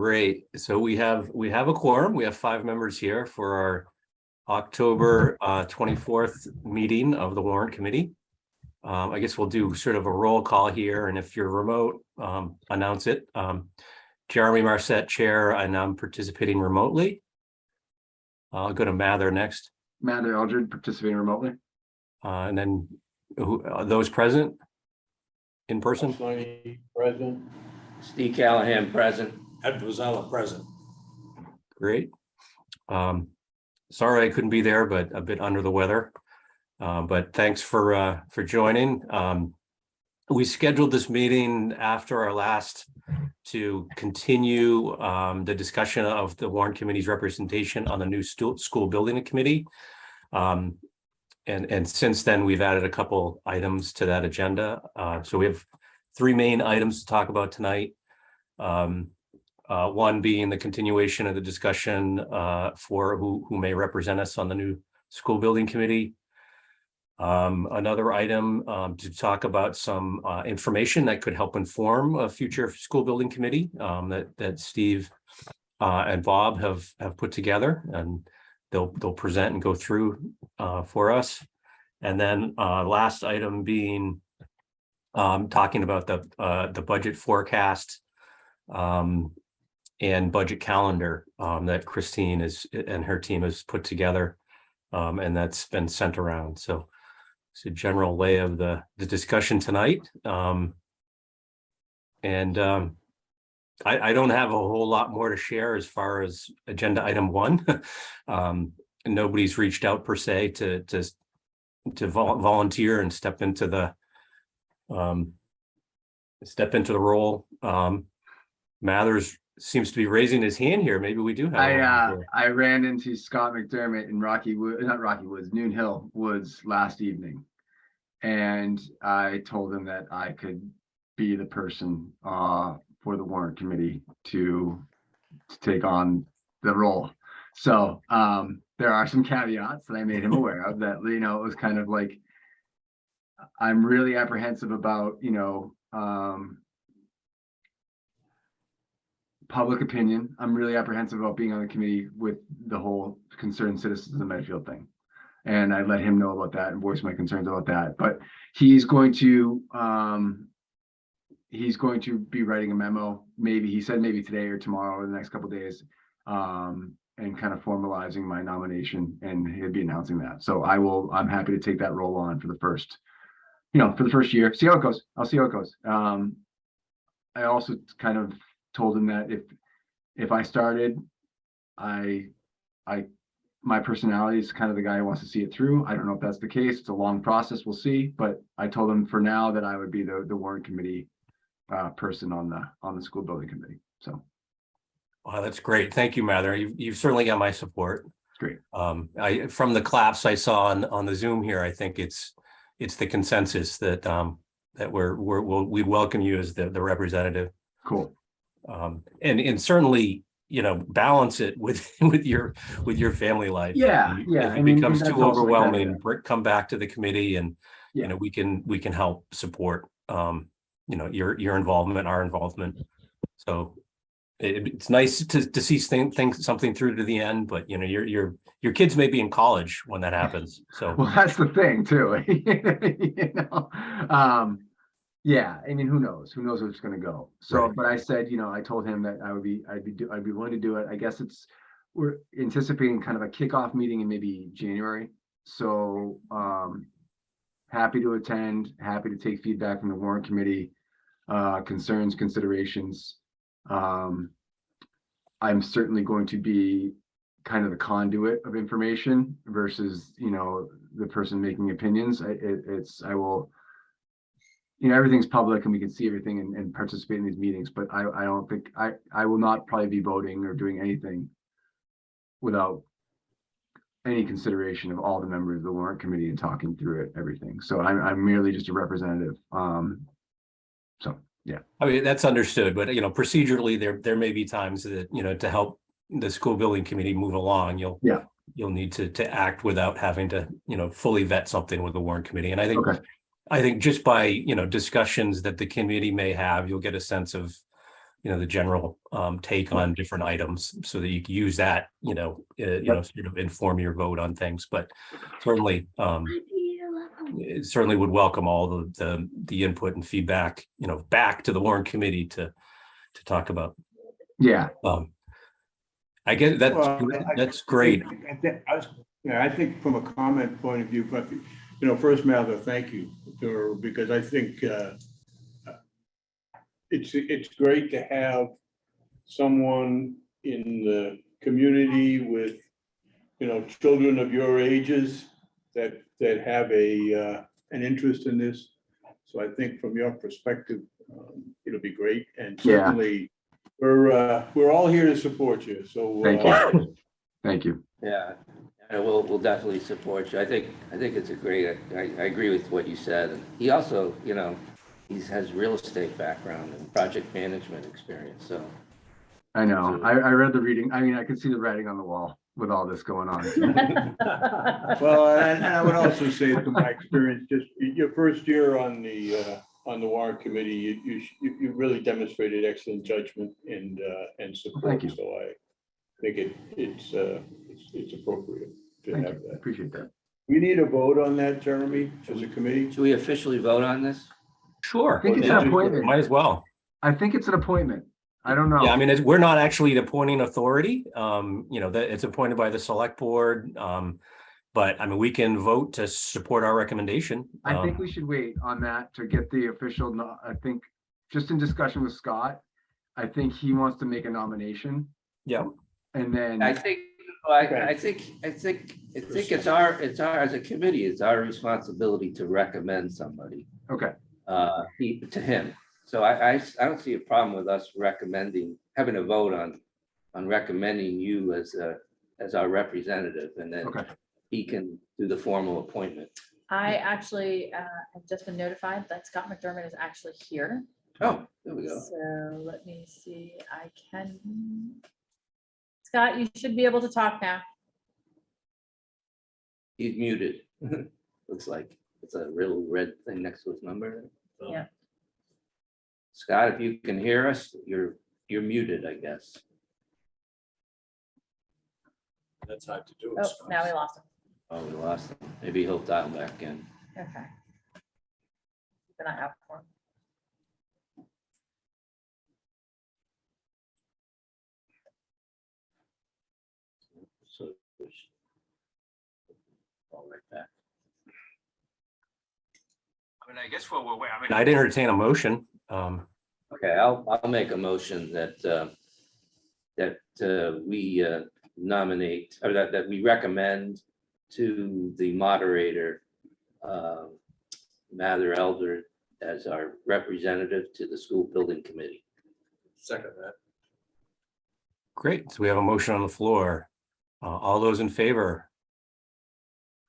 Great. So we have a quorum. We have 5 members here for our October 24th meeting of the Warrant Committee. I guess we'll do sort of a roll call here, and if you're remote, announce it. Jeremy Marset, Chair, and I'm participating remotely. I'll go to Mather next. Mather Eldred, participating remotely. And then those present in person? Present. Steve Callahan, present. Ed Vazella, present. Great. Sorry I couldn't be there, but a bit under the weather. But thanks for joining. We scheduled this meeting after our last to continue the discussion of the Warrant Committee's representation on the new school building committee. And since then, we've added a couple items to that agenda. So we have 3 main items to talk about tonight. One being the continuation of the discussion for who may represent us on the new school building committee. Another item to talk about some information that could help inform a future school building committee that Steve and Bob have put together, and they'll present and go through for us. And then last item being talking about the budget forecast and budget calendar that Christine and her team has put together, and that's been sent around. So it's a general lay of the discussion tonight. I don't have a whole lot more to share as far as agenda item 1. Nobody's reached out per se to volunteer and step into the role. Mathers seems to be raising his hand here. Maybe we do have. I ran into Scott McDermott in Noon Hill Woods last evening, and I told him that I could be the person for the Warrant Committee to take on the role. So there are some caveats that I made him aware of, that, you know, it was kind of like, I'm really apprehensive about, you know, public opinion. I'm really apprehensive about being on the committee with the whole concerned citizens of Medfield thing. And I let him know about that and voice my concerns about that. But he's going to be writing a memo. Maybe he said maybe today or tomorrow or the next couple of days, and kind of formalizing my nomination, and he'll be announcing that. So I'm happy to take that role on for the first, for the first year. See how it goes. I'll see how it goes. I also kind of told him that if I started, my personality is kind of the guy who wants to see it through. I don't know if that's the case. It's a long process. We'll see. But I told him for now that I would be the Warrant Committee person on the school building committee. So. Wow, that's great. Thank you, Mather. You've certainly got my support. Great. From the claps I saw on the Zoom here, I think it's the consensus that that we welcome you as the representative. Cool. And certainly, balance it with your family life. Yeah. If it becomes too overwhelming, come back to the committee, and we can help support your involvement, our involvement. So it's nice to see something through to the end, but your kids may be in college when that happens. So well, that's the thing too. Yeah, I mean, who knows where it's going to go. So, right. But I said, I told him that I'd be willing to do it. I guess we're anticipating kind of a kickoff meeting in maybe January. So, happy to attend, happy to take feedback from the Warrant Committee, concerns, considerations. I'm certainly going to be kind of the conduit of information versus, the person making opinions. I will. Everything's public and we can see everything and participate in these meetings, but I don't think I will not probably be voting or doing anything without any consideration of all the members of the Warrant Committee and talking through everything. So I'm merely just a representative. So yeah. I mean, that's understood, but procedurally there may be times that, to help the school building committee move along, you'll need to act without having to, fully vet something with the Warrant Committee. And I think I think just by, discussions that the committee may have, you'll get a sense of, the general take on different items so that you can use that, sort of inform your vote on things. But certainly, it certainly would welcome all the input and feedback, back to the Warrant Committee to talk about. Yeah. I guess that's great. I think from a comment point of view, but first, Mather, thank you to her, because I think it's great to have someone in the community with children of your ages that have an interest in this. So I think from your perspective, it'll be great, and certainly we're all here to support you. So thank you. Thank you. Yeah, we'll definitely support you. I think it's a great. I agree with what you said. And he also, he has real estate background and project management experience. So I know. I read the reading. I mean, I could see the writing on the wall with all this going on. Well, and I would also say, from my experience, just your first year on the Warrant Committee, you really demonstrated excellent judgment and support. Thank you. So I think it's appropriate to Thank have you. that. Appreciate that. We need a vote on that, Jeremy, as a committee. should we officially vote on this? Sure. I think it's an appointment. Might as well. I think it's an appointment. I don't know. Yeah, I mean, we're not actually the appointing authority. That it's appointed by the select board. But I mean, we can vote to support our recommendation. I think we should wait on that to get the official. I think just in discussion with Scott, I think he wants to make a nomination. Yeah. And then I think it's our as a committee, it's our responsibility to recommend somebody okay. To him. So I don't see a problem with us having a vote on recommending you as our representative, and then he can do the formal appointment. I actually have just been notified that Scott McDermott is actually here. Oh, there we go. So let me see. Scott, you should be able to talk now. He's muted. Looks like it's a real red thing next to his number. Yeah. Scott, if you can hear us, you're muted, I guess. That's hard to do. Oh, now we lost him. Oh, we lost him. Maybe he'll dial back in. Okay. Keep an eye out for him. So all right back. I mean, I guess I'd entertain a motion. Okay, I'll make a motion that we nominate, or that we recommend to the moderator, Mather Elder, as our representative to the school building committee. Second that. Great. So we have a motion on the floor. All those in favor?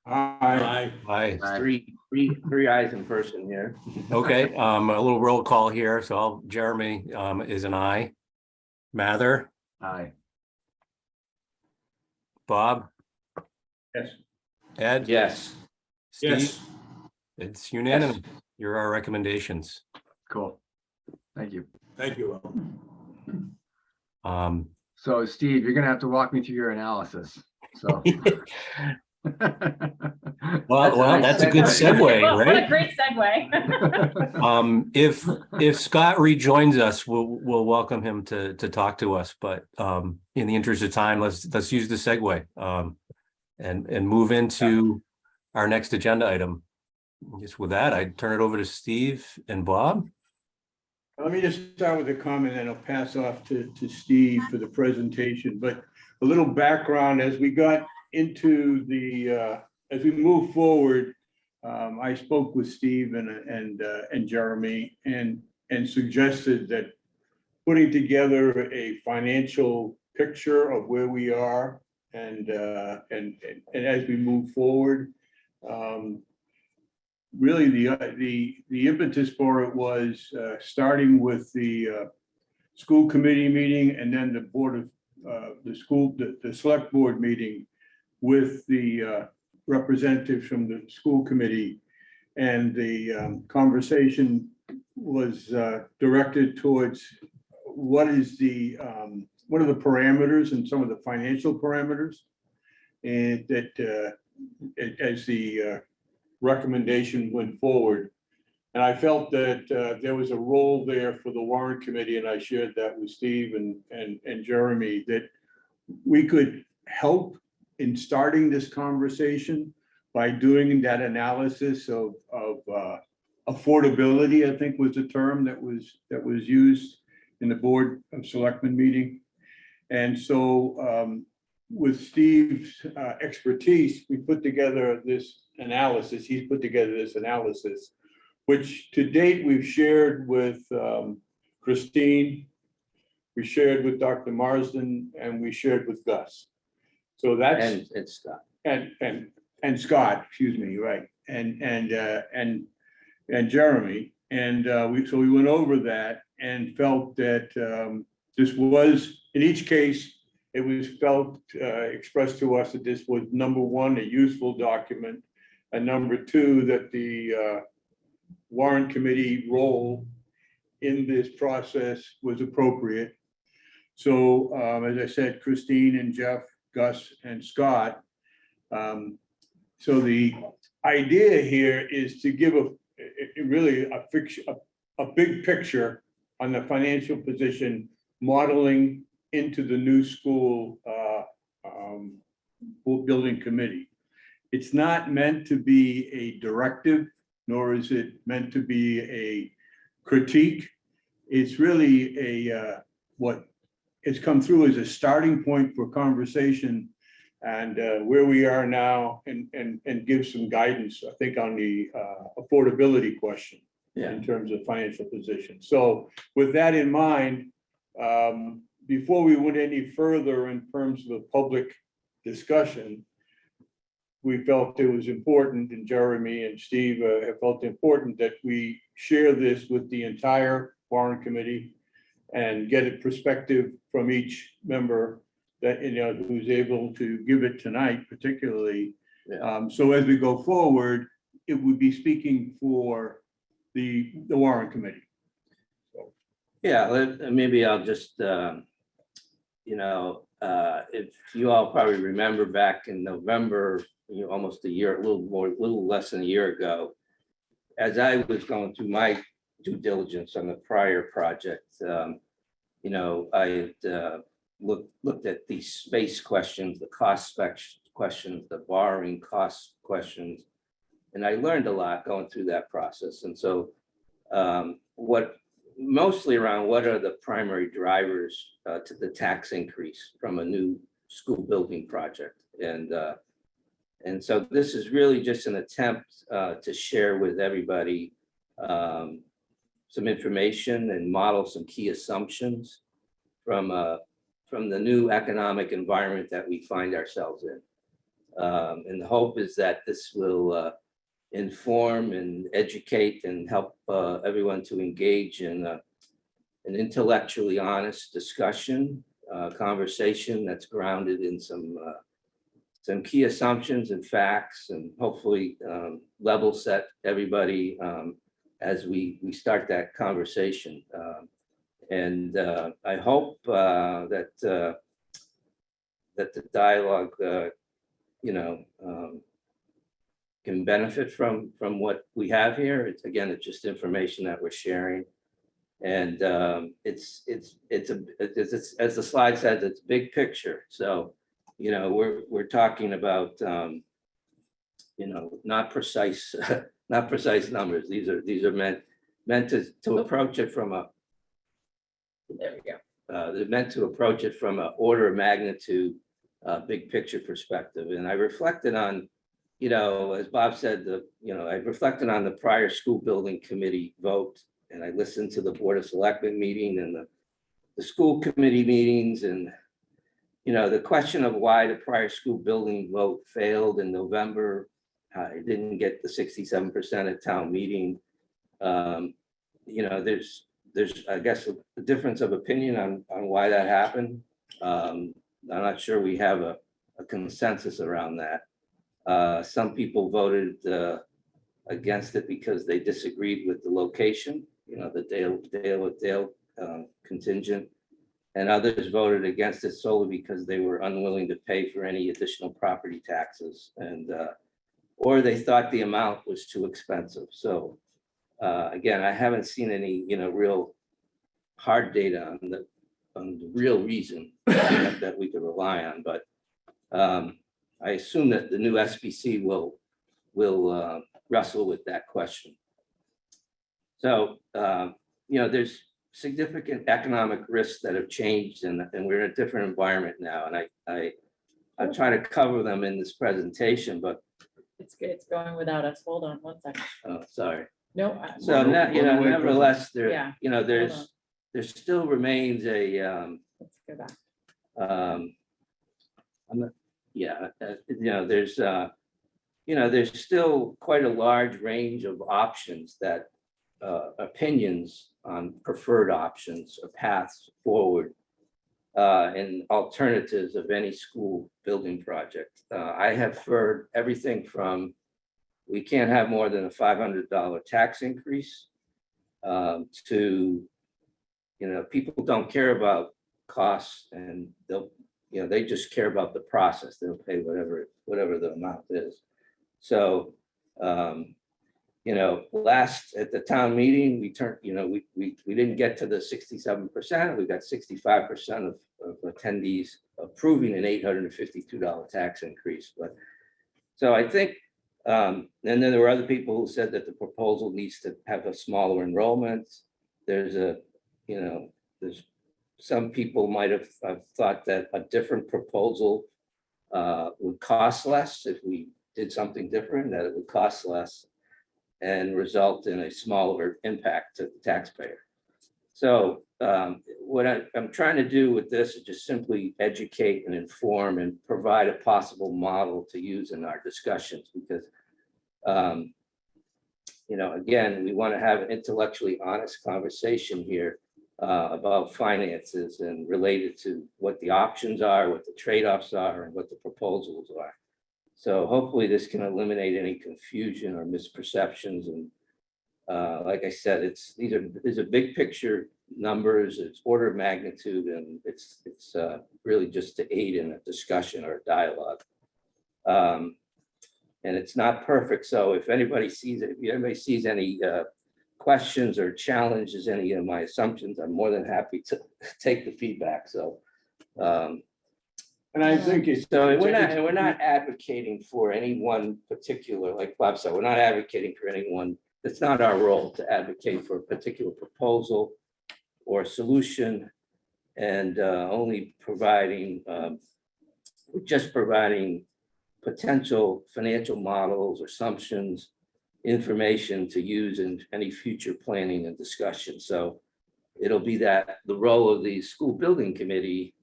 Aye. Aye. Aye. Three eyes in person here. Okay, a little roll call here. So Jeremy is an aye. Mather, Aye. Bob, Yes. Ed? Yes. Steve? Yes. It's unanimous. You're our recommendations. Cool. Thank you. Thank you. So Steve, you're gonna have to walk me through your analysis. So. Well, that's a good segue, Well, what a right? great segue. If Scott rejoins us, we'll welcome him to talk to us. But in the interest of time, let's use the segue and move into our next agenda item. Just with that, I turn it over to Steve and Bob. Let me just start with a comment, and I'll pass off to Steve for the presentation. But a little background as we got into as we move forward, I spoke with Steve and Jeremy and suggested that putting together a financial picture of where we are and as we move forward. Really, the impetus for it was starting with the school committee meeting, and then the board of the select board meeting with the representatives from the school committee, and the conversation was directed towards what is the, what are the parameters and some of the financial parameters? And that, as the recommendation went forward. And I felt that there was a role there for the Warrant Committee, and I shared that with Steve and Jeremy, that we could help in starting this conversation by doing that analysis of affordability, I think was the term that was used in the Board of Selectmen meeting. And so with Steve's expertise, we put together this analysis. He's put together this analysis, which to date we've shared with Christine, we shared with Dr. Marsden, and we shared with Gus. So that's And Scott. and Scott, excuse me, right, and Jeremy, and we went over that and felt that this was, in each case, it was felt expressed to us that this was, number one, a useful document, and number two, that the Warrant Committee role in this process was appropriate. So as I said, Christine and Jeff, Gus and Scott. So the idea here is to give really a big picture on the financial position, modeling into the new school building committee. It's not meant to be a directive, nor is it meant to be a critique. It's really a what has come through as a starting point for conversation and where we are now, and give some guidance, I think, on the affordability question in terms of financial position. So with that in mind, before we went any further in terms of a public discussion, we felt it was important, and Jeremy and Steve have felt important, that we share this with the entire Warrant Committee and get a perspective from each member that, who's able to give it tonight, particularly. So as we go forward, it would be speaking for the Warrant Committee. Yeah, maybe I'll just, if you all probably remember back in November, almost a year, a little less than a year ago, as I was going through my due diligence on the prior project, I looked at these space questions, the cost spec questions, the borrowing cost questions, and I learned a lot going through that process. And so mostly around what are the primary drivers to the tax increase from a new school building project. And so this is really just an attempt to share with everybody some information and model some key assumptions from the new economic environment that we find ourselves in. And the hope is that this will inform and educate and help everyone to engage in an intellectually honest discussion, conversation that's grounded in some key assumptions and facts, and hopefully level set everybody as we start that conversation. And I hope that the dialogue, can benefit from what we have here. It's just information that we're sharing, and it's as the slide says, it's big picture. So we're talking about not precise not precise numbers. These are meant to approach it from a. There we go. They're meant to approach it from an order of magnitude, big picture perspective. And I reflected on, as Bob said, I reflected on the prior school building committee vote, and I listened to the Board of Selectmen meeting and the school committee meetings, and the question of why the prior school building vote failed in November. It didn't get the 67% at town meeting. There's, I guess, a difference of opinion on why that happened. I'm not sure we have a consensus around that. Some people voted against it because they disagreed with the location, the Dale contingent. And others voted against it solely because they were unwilling to pay for any additional property taxes and, or they thought the amount was too expensive. So again, I haven't seen any, real hard data on the real reason that we could rely on, but I assume that the new SBC will wrestle with that question. So, there's significant economic risks that have changed and we're in a different environment now. And I try to cover them in this presentation, but It's good. It's going without us. Hold on one second. oh, sorry. No. So nevertheless, there, Yeah. there still remains a, Let's go back. there's still quite a large range of options that opinions on preferred options or paths forward and alternatives of any school building project. I have heard everything from we can't have more than a $500 tax increase to, people don't care about costs and they just care about the process. They'll pay whatever the amount is. So, last at the town meeting, we turned, we didn't get to the 67%. We got 65% of attendees approving an $852 tax increase. But so I think, and then there were other people who said that the proposal needs to have a smaller enrollment. There's some people might have thought that a different proposal would cost less if we did something different, that it would cost less and result in a smaller impact to the taxpayer. So what I'm trying to do with this is just simply educate and inform and provide a possible model to use in our discussions because, again, we want to have an intellectually honest conversation here about finances and related to what the options are, what the trade-offs are, and what the proposals are. So hopefully this can eliminate any confusion or misperceptions. And like I said, these are big picture numbers, it's order of magnitude, and it's really just to aid in a discussion or a dialogue. And it's not perfect. So if anybody sees any questions or challenges any of my assumptions, I'm more than happy to take the feedback. So And I think it's. so we're not advocating for any one particular, like Bob said, we're not advocating for anyone. It's not our role to advocate for a particular proposal or solution, and only providing, just providing potential financial models, assumptions, information to use in any future planning and discussion. So it'll be that the role of the school building committee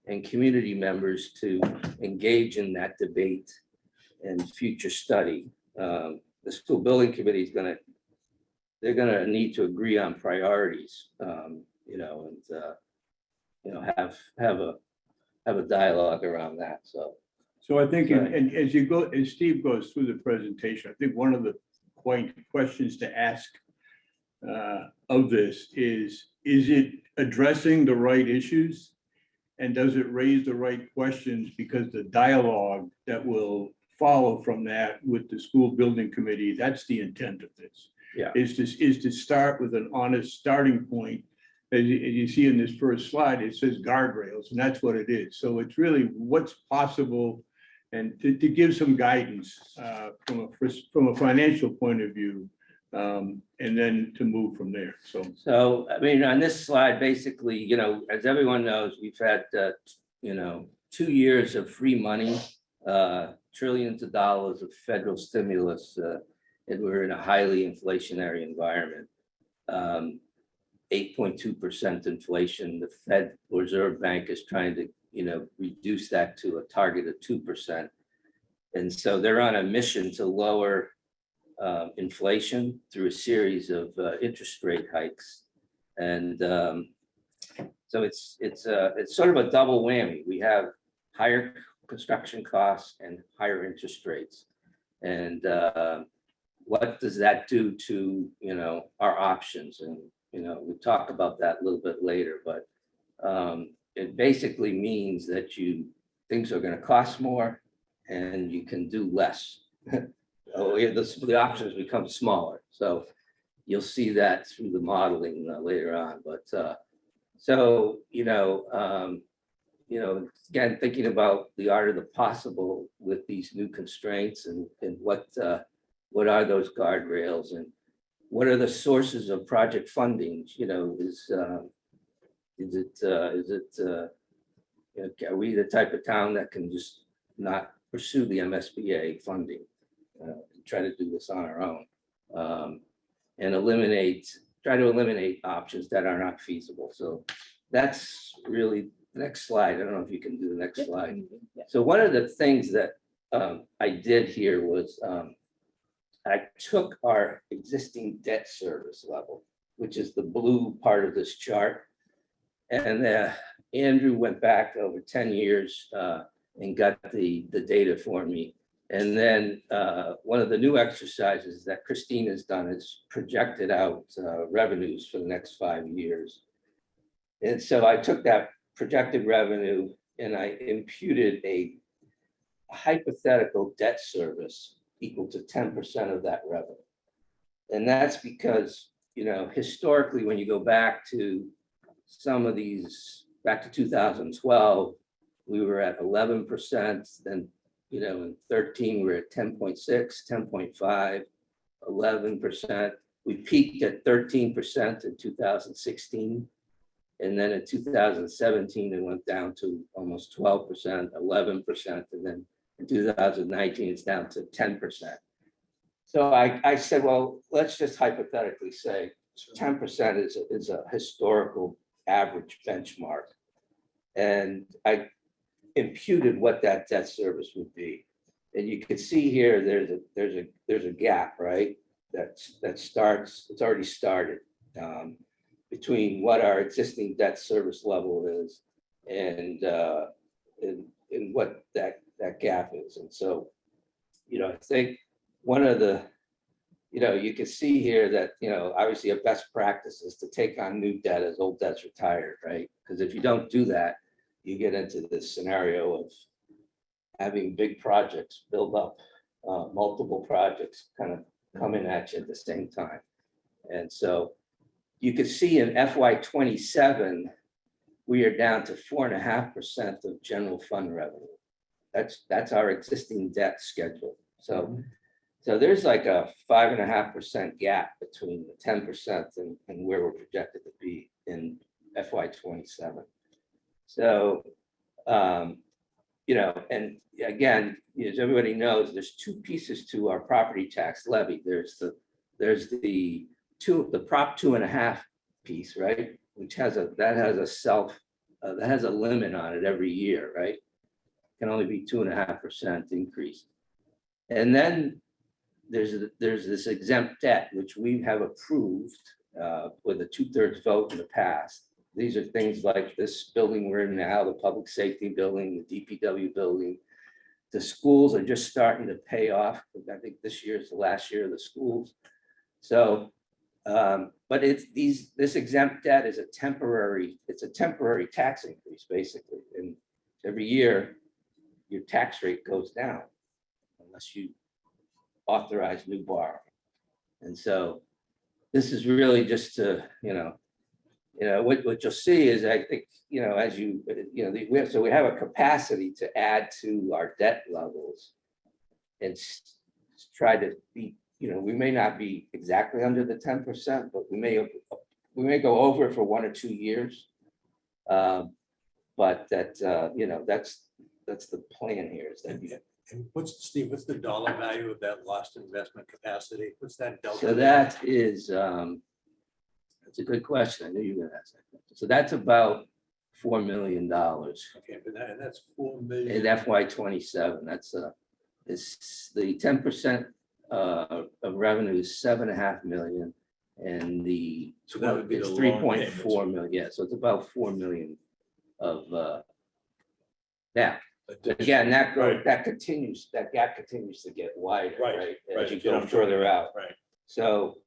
and community members to engage in that debate and future study. The school building committee is they're gonna need to agree on priorities, and have a dialogue around that. So I think, Right. and as Steve goes through the presentation, I think one of the questions to ask of this is it addressing the right issues? And does it raise the right questions? Because the dialogue that will follow from that with the school building committee, that's the intent of this. Yeah. Is to start with an honest starting point. As you see in this first slide, it says guardrails, and that's what it is. So it's really what's possible and to give some guidance from a financial point of view, and then to move from there. So, I mean, on this slide, basically, as everyone knows, we've had, 2 years of free money, trillions of dollars of federal stimulus, and we're in a highly inflationary environment. 8.2% inflation. The Fed Reserve Bank is trying to, reduce that to a target of 2%. And so they're on a mission to lower inflation through a series of interest rate hikes. And so it's sort of a double whammy. We have higher construction costs and higher interest rates. And what does that do to, our options? And we'll talk about that a little bit later, but it basically means that things are gonna cost more and you can do less. Oh, yeah, the options become smaller, so you'll see that through the modeling later on, but so, again, thinking about the art of the possible with these new constraints and what are those guardrails and what are the sources of project funding? Are we the type of town that can just not pursue the MSBA funding? Try to do this on our own and try to eliminate options that are not feasible. So that's really the next slide. I don't know if you can do the next slide. Yeah. So one of the things that I did here was I took our existing debt service level, which is the blue part of this chart. And Andrew went back over 10 years and got the data for me. And then one of the new exercises that Christine has done is projected out revenues for the next 5 years. And so I took that projected revenue and I imputed a hypothetical debt service equal to 10% of that revenue. And that's because, historically, when you go back to some of these, back to 2012, we were at 11%, then, in 13, we're at 10.6, 10.5, 11%. We peaked at 13% in 2016. And then in 2017, it went down to almost 12%, 11%. And then in 2019, it's down to 10%. So I said, well, let's just hypothetically say 10% is a historical average benchmark. And I imputed what that debt service would be. And you can see here, there's a gap, right? That starts, it's already started between what our existing debt service level is and what that gap is. And so, I think one of the, you can see here that, obviously a best practice is to take on new debt as old debt's retired, right? Because if you don't do that, you get into this scenario of having big projects build up, multiple projects kind of coming at you at the same time. And so you can see in FY27, we are down to 4.5% of general fund revenue. That's our existing debt schedule. So there's like a 5.5% gap between the 10% and where we're projected to be in FY27. So, and again, as everybody knows, there's two pieces to our property tax levy. There's the Prop 2.5 piece, right? Which has a limit on it every year, right? Can only be 2.5% increase. And then there's this exempt debt, which we have approved with a 2/3 vote in the past. These are things like this building we're in now, the public safety building, the DPW building. The schools are just starting to pay off. I think this year is the last year of the schools. So, but this exempt debt is a temporary tax increase, basically. And every year, your tax rate goes down unless you authorize new borrowing. And so this is really just to, what you'll see is, I think, as so we have a capacity to add to our debt levels and try to be, we may not be exactly under the 10%, but we may go over for 1 or 2 years. But that, that's the plan here is that. And what's the dollar value of that lost investment capacity? What's that delta? So that is, that's a good question. I knew you were gonna ask that question. So that's about $4 million. Okay, but that's 4 million. In FY27, that's the 10% of revenue is $7.5 million, and So that would be it's the 3.4 million. Yeah, so it's about 4 million of now. Again, that continues, that gap continues to get wider, right? As you go further out. Right. So,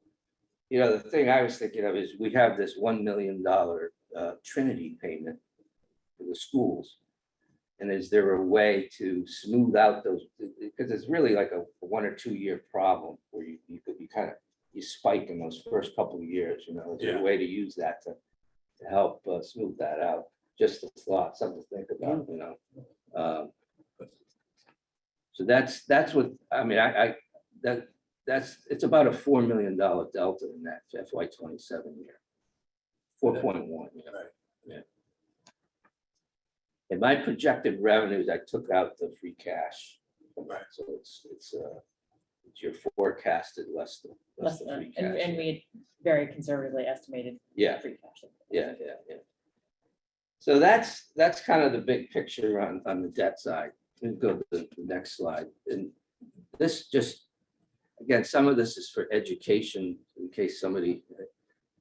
You know, the thing I was thinking of is we have this $1 million Trinity payment for the schools. And is there a way to smooth out those, because it's really like a 1 or 2 year problem where you kind of, you spike in those first couple of years, you know, is there a way to use that to help smooth that out? Just a thought, something to think about, you know. So that's what, I mean, it's about a $4 million delta in that FY27 year. 4.1, yeah. Right. Yeah. And my projected revenues, I took out the free cash. Right. So it's your forecasted less the Less free than, cash. and we very conservatively estimated. Yeah. Free cash. Yeah. So that's kind of the big picture on the debt side. We go to the next slide. And this just, again, some of this is for education in case somebody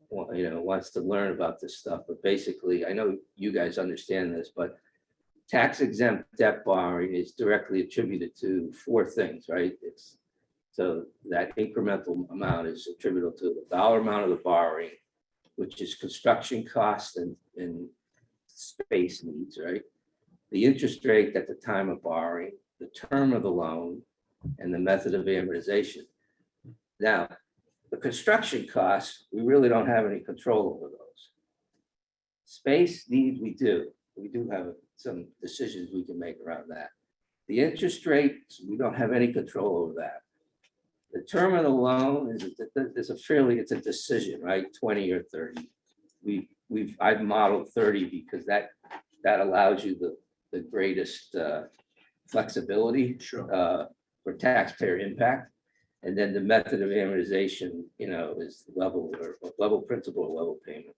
wants to learn about this stuff. But basically, I know you guys understand this, but tax exempt debt borrowing is directly attributed to 4 things, right? So that incremental amount is attributable to the dollar amount of the borrowing, which is construction costs and space needs, right? The interest rate at the time of borrowing, the term of the loan, and the method of amortization. Now, the construction costs, we really don't have any control over those. Space needs, we do. We do have some decisions we can make around that. The interest rates, we don't have any control over that. The term of the loan it's a decision, right? 20 or 30. I've modeled 30 because that allows you the greatest flexibility for taxpayer impact. And then the method of amortization, is level principal or level payment.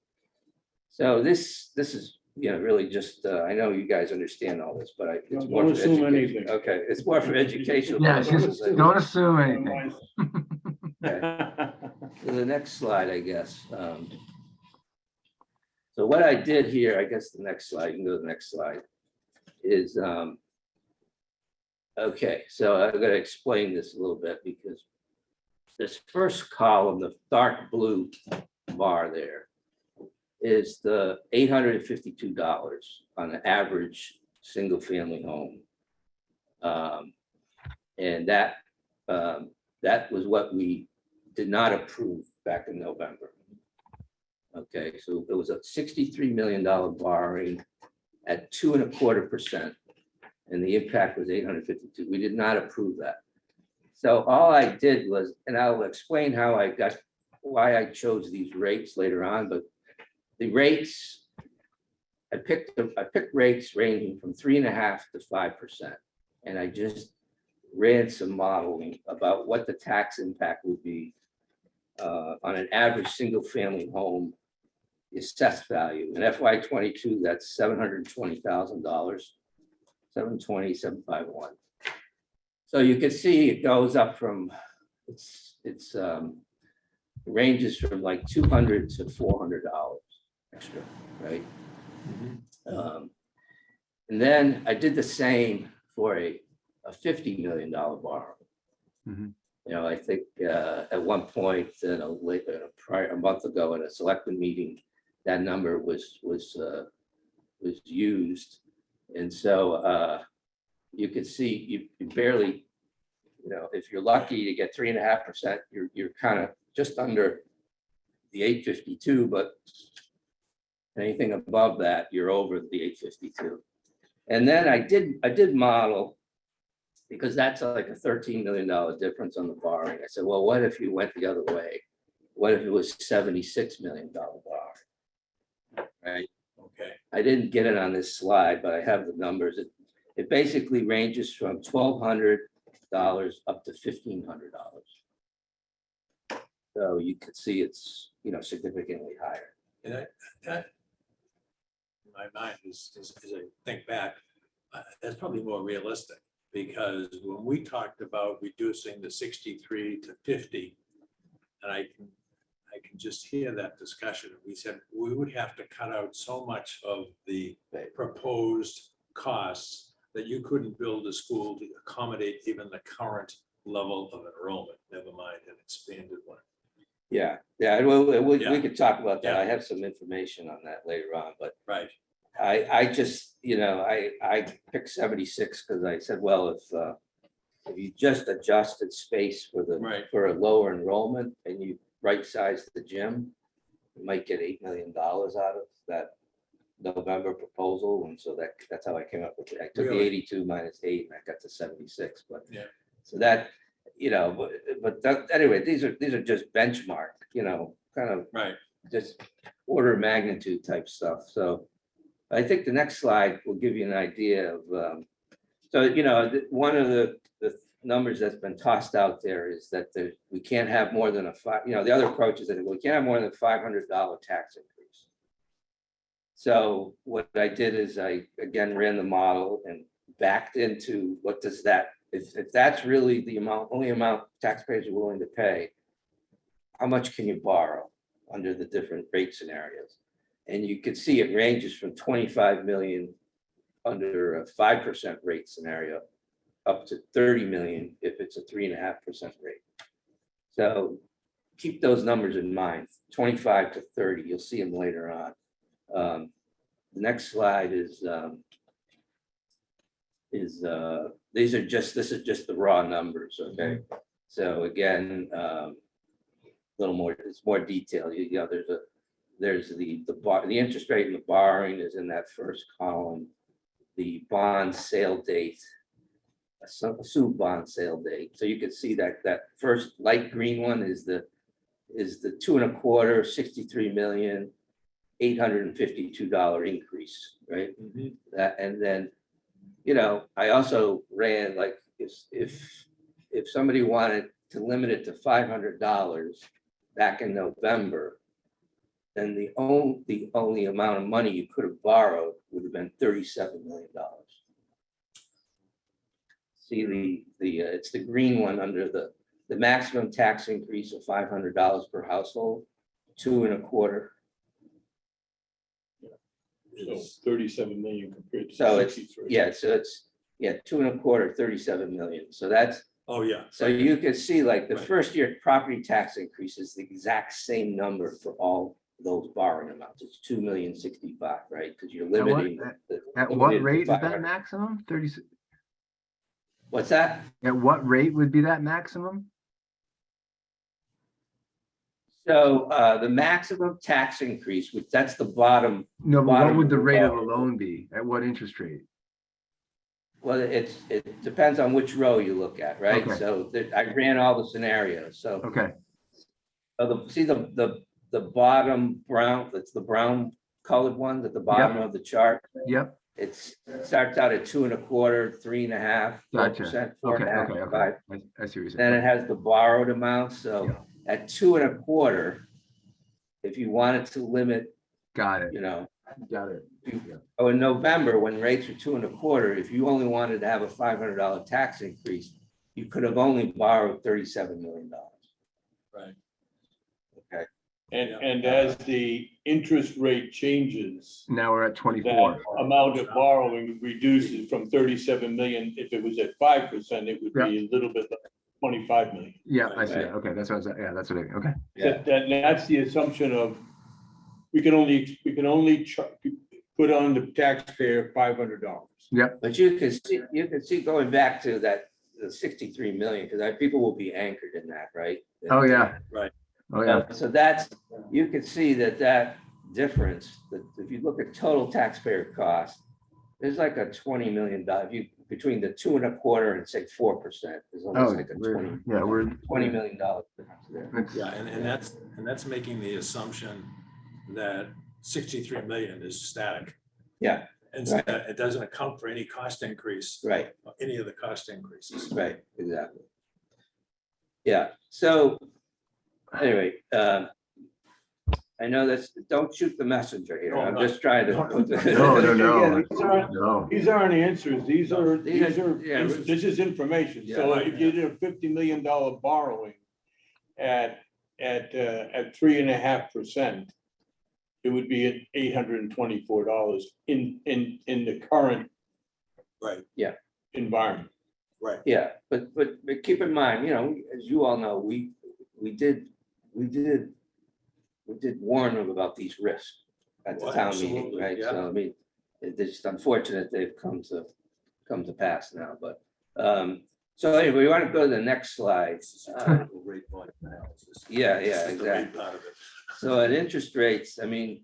So this is, really just, I know you guys understand all this, but it's more Don't for assume education. anything. Okay, it's more for educational. Yeah, purposes. just don't assume anything. So the next slide, I guess. So what I did here, I guess the next slide, you can go to the next slide, is, okay, so I'm going to explain this a little bit because this first column, the dark blue bar there, is the $852 on an average single family home. And that was what we did not approve back in November. Okay, so it was a $63 million borrowing at 2.25%, and the impact was 852. We did not approve that. So all I did was, and I'll explain why I chose these rates later on, but the rates, I picked rates ranging from 3.5% to 5. And I just ran some modeling about what the tax impact would be on an average single family home, the assessed value. In FY22, that's $720,000, 720,751. So you can see it goes up from, it ranges from like $200 to $400 extra, right? And then I did the same for a $50 million borrow. I think at one point a month ago in a selectman meeting, that number was used, and so you could see you barely, if you're lucky to get 3.5%, you're kind of just under the 852, but anything above that, you're over the 852. And then I did model, because that's like a $13 million difference on the borrowing. I said, well, what if you went the other way? What if it was $76 million borrowing? Right? Okay. I didn't get it on this slide, but I have the numbers. It basically ranges from $1,200 up to $1,500. So you can see it's, significantly higher. And that in my mind is as I think back, that's probably more realistic, because when we talked about reducing the 63 to 50, and I can just hear that discussion. We said we would have to cut out so much of the proposed costs that you couldn't build a school to accommodate even the current level of enrollment, never mind an expanded one. Yeah, well, we Yeah. could talk about that. Yeah. I have some information on that later on, but Right, I just, I picked 76 because I said, well, if you just adjusted space Right. for a lower enrollment and you right-size the gym, you might get $8 million out of that November proposal. And so that's how I came up with it. I took the Really? 82 minus 8 and I got to 76, but Yeah. so that, anyway, these are just benchmark, kind of right. just order of magnitude type stuff. So I think the next slide will give you an idea of, one of the numbers that's been tossed out there is that we can't have more than the other approach is that we can't have more than $500 tax increase. So what I did is I again ran the model and backed into what does that, if that's really the only amount taxpayers are willing to pay, how much can you borrow under the different rate scenarios? And you can see it ranges from 25 million under a 5% rate scenario up to 30 million if it's a 3.5% rate. So keep those numbers in mind, 25 to 30, you'll see them later on. The next slide is this is just the raw numbers, okay? So again, little more, it's more detailed. There's the interest rate and the borrowing is in that first column. The bond sale date, assumed bond sale date. So you can see that first light green one is the 2.25, $63,852 increase, right? That, and then, I also ran like if somebody wanted to limit it to $500 back in November, then the only amount of money you could have borrowed would have been $37 million. See it's the green one under the maximum tax increase of $500 per household, 2.25. So 37 million compared to So it's 63. it's 2.25, 37 million. So that's, Oh, yeah. so you can see like the Right. first year property tax increase is the exact same number for all those borrowing amounts. It's 2,065,000, right? Because you're At what- limiting. At limited what to rate is that 500. maximum? 30, What's that? at what rate would be that maximum? So the maximum tax increase, which that's the bottom. No, but what bottom would the rate of the row. loan be? At what interest rate? Well, it depends on which row you look at, right? Okay. So I ran all the scenarios. So Okay, see the bottom brown, that's the brown colored one at the bottom of the chart. yep, It starts out at 2.25, 3.5%, gotcha. 4.5%, Okay. 5. I see what you're Then it saying. has the borrowed amount. So Yeah. at 2.25, if you wanted to limit, Got it, got it. in November, when rates were 2.25, if you only wanted to have a $500 tax increase, you could have only borrowed $37 million. Right. Okay. And as the interest rate changes, Now we're at that 24. amount of borrowing reduces from 37 million. If it was at 5%, it would be a little bit like 25 million. Yeah, I see Right. that. Okay, that's what I was, yeah, that's what okay. Yeah. That's the assumption of, we can only put on the taxpayer $500. But you can see going back to that, the 63 million, because people will be anchored in that, right? Oh, yeah. Right. Oh, yeah, So that's, you can see that difference, that if you look at total taxpayer cost, there's like a $20 million, between the 2.25 and say 4%, there's oh, almost like a we're 20 million difference there. it's- Yeah, and that's making the assumption that 63 million is static. Yeah, And Right. it doesn't account for any cost increase, right. any of the cost increases. Right, exactly. Yeah, so anyway, I know that's, don't shoot the messenger here. No, I'm no. just trying to. No, Again, these aren't- no. These aren't answers. These are, Yeah, this is information. Yeah. So if you did a $50 million borrowing at 3.5%, it would be at $824 in the current Right. environment. Right. Yeah, but keep in mind, as you all know, we did we did warn them about these risks at the Well, town meeting, absolutely, right? yeah. So I mean, it's just unfortunate they've come to pass now, but, so anyway, we want to go to the next slide. This is a technical rate volume analysis. Yeah, This is the rate exactly. part of it. So at interest rates, I mean,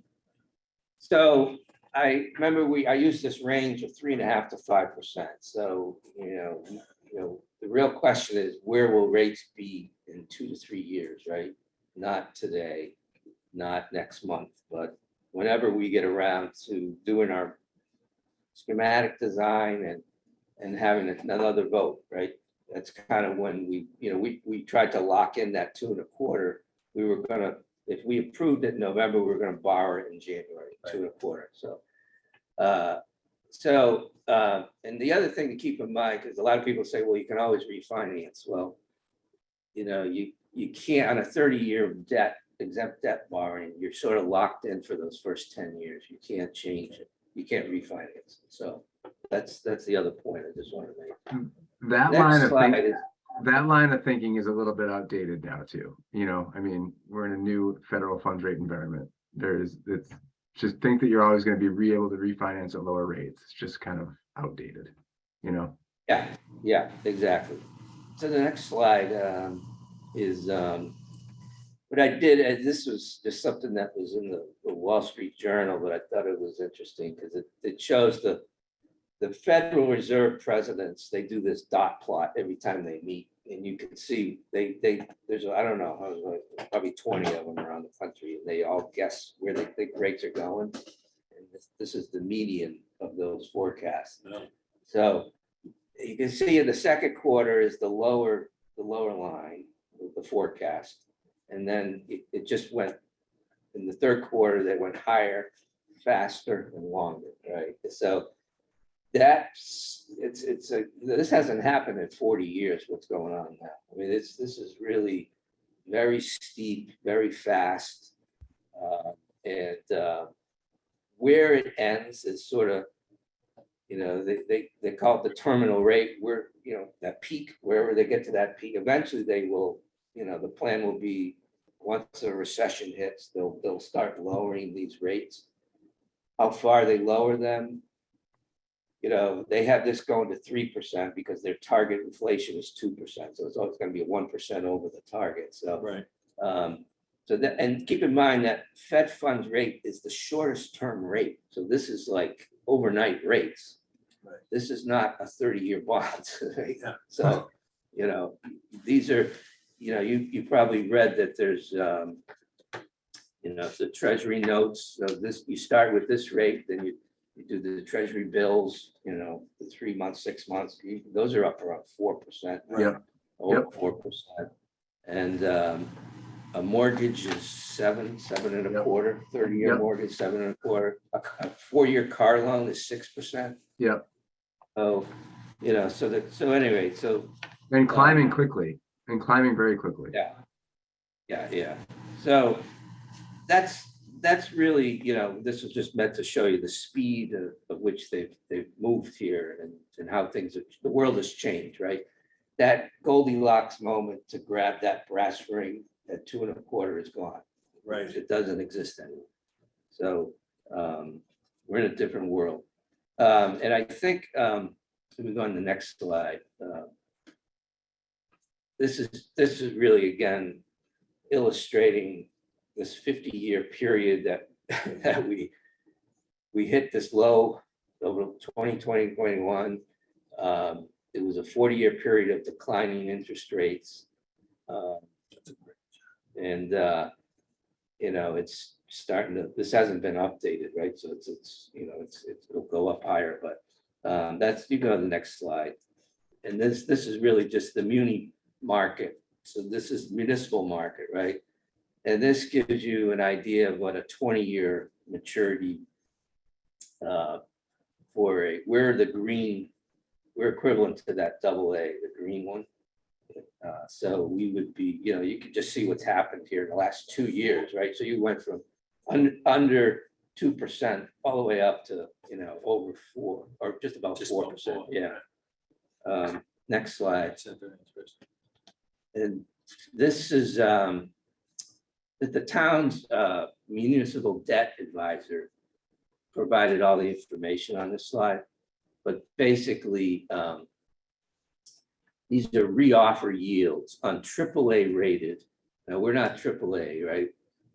so I remember I used this range of 3.5% to 5%. So, the real question is, where will rates be in 2 to 3 years, right? Not today, not next month, but whenever we get around to doing our schematic design and having another vote, right? That's kind of when we tried to lock in that 2.25. We were gonna, if we approved it in November, we were gonna borrow it in January, 2.25. And the other thing to keep in mind, because a lot of people say, well, you can always refinance. Well, you can't, on a 30-year exempt debt borrowing, you're sort of locked in for those first 10 years. You can't change it. You can't refinance it. So that's the other point I just wanted to make. That Next slide is, that line of thinking is a little bit outdated now too. I mean, we're in a new federal funds rate environment. It's just think that you're always going to be able to refinance at lower rates. It's just kind of outdated, yeah, exactly. So the next slide is what I did, and this was just something that was in the Wall Street Journal, but I thought it was interesting because it shows the Federal Reserve presidents. They do this dot plot every time they meet, and you can see there's, I don't know, probably 20 of them around the country, and they all guess where they think rates are going. And this is the median of those forecasts. No. So you can see in the second quarter is the lower line of the forecast. And then it just went, in the third quarter, they went higher, faster and longer, right? So this hasn't happened in 40 years, what's going on now. I mean, this is really very steep, very fast. And where it ends is sort of, they call it the terminal rate, where, that peak, wherever they get to that peak, eventually they will, the plan will be, once a recession hits, they'll start lowering these rates. How far they lower them, they have this going to 3% because their target inflation is 2%. So it's always going to be 1% over the target. So, Right. And keep in mind that Fed funds rate is the shortest term rate. So this is like overnight rates. Right. This is not a 30-year bond. Right? Yeah. So, these are, you probably read that there's, the treasury notes. So you start with this rate, then you do the treasury bills, the 3 months, 6 months, those are up around 4%. Yeah. Over 4%. And a mortgage is 7.25, 30-year Yep. mortgage, 7.25. A 4-year car loan is 6%. Yeah. So, so anyway, And climbing quickly and climbing very quickly. yeah. So that's really, this was just meant to show you the speed of which they've moved here and how the world has changed, right? That Goldilocks moment to grab that brass ring at 2.25 is gone. Right. It doesn't exist anymore. So we're in a different world. And I think, we go on the next slide. This is really, again, illustrating this 50-year period that we hit this low over 2020, 21. It was a 40-year period of declining interest rates. And it's starting to, this hasn't been updated, right? So it'll go up higher, but you go to the next slide. And this is really just the muni market. So this is municipal market, right? And this gives you an idea of what a 20-year maturity we're equivalent to that AA, the green one. So we would be, you could just see what's happened here in the last 2 years, right? So you went from under 2% all the way up to, over 4 or just about 4%. Yeah. Next slide. That's very interesting. And this is that the town's municipal debt advisor provided all the information on this slide, but basically, these are reoffer yields on AAA rated. Now, we're not AAA, right?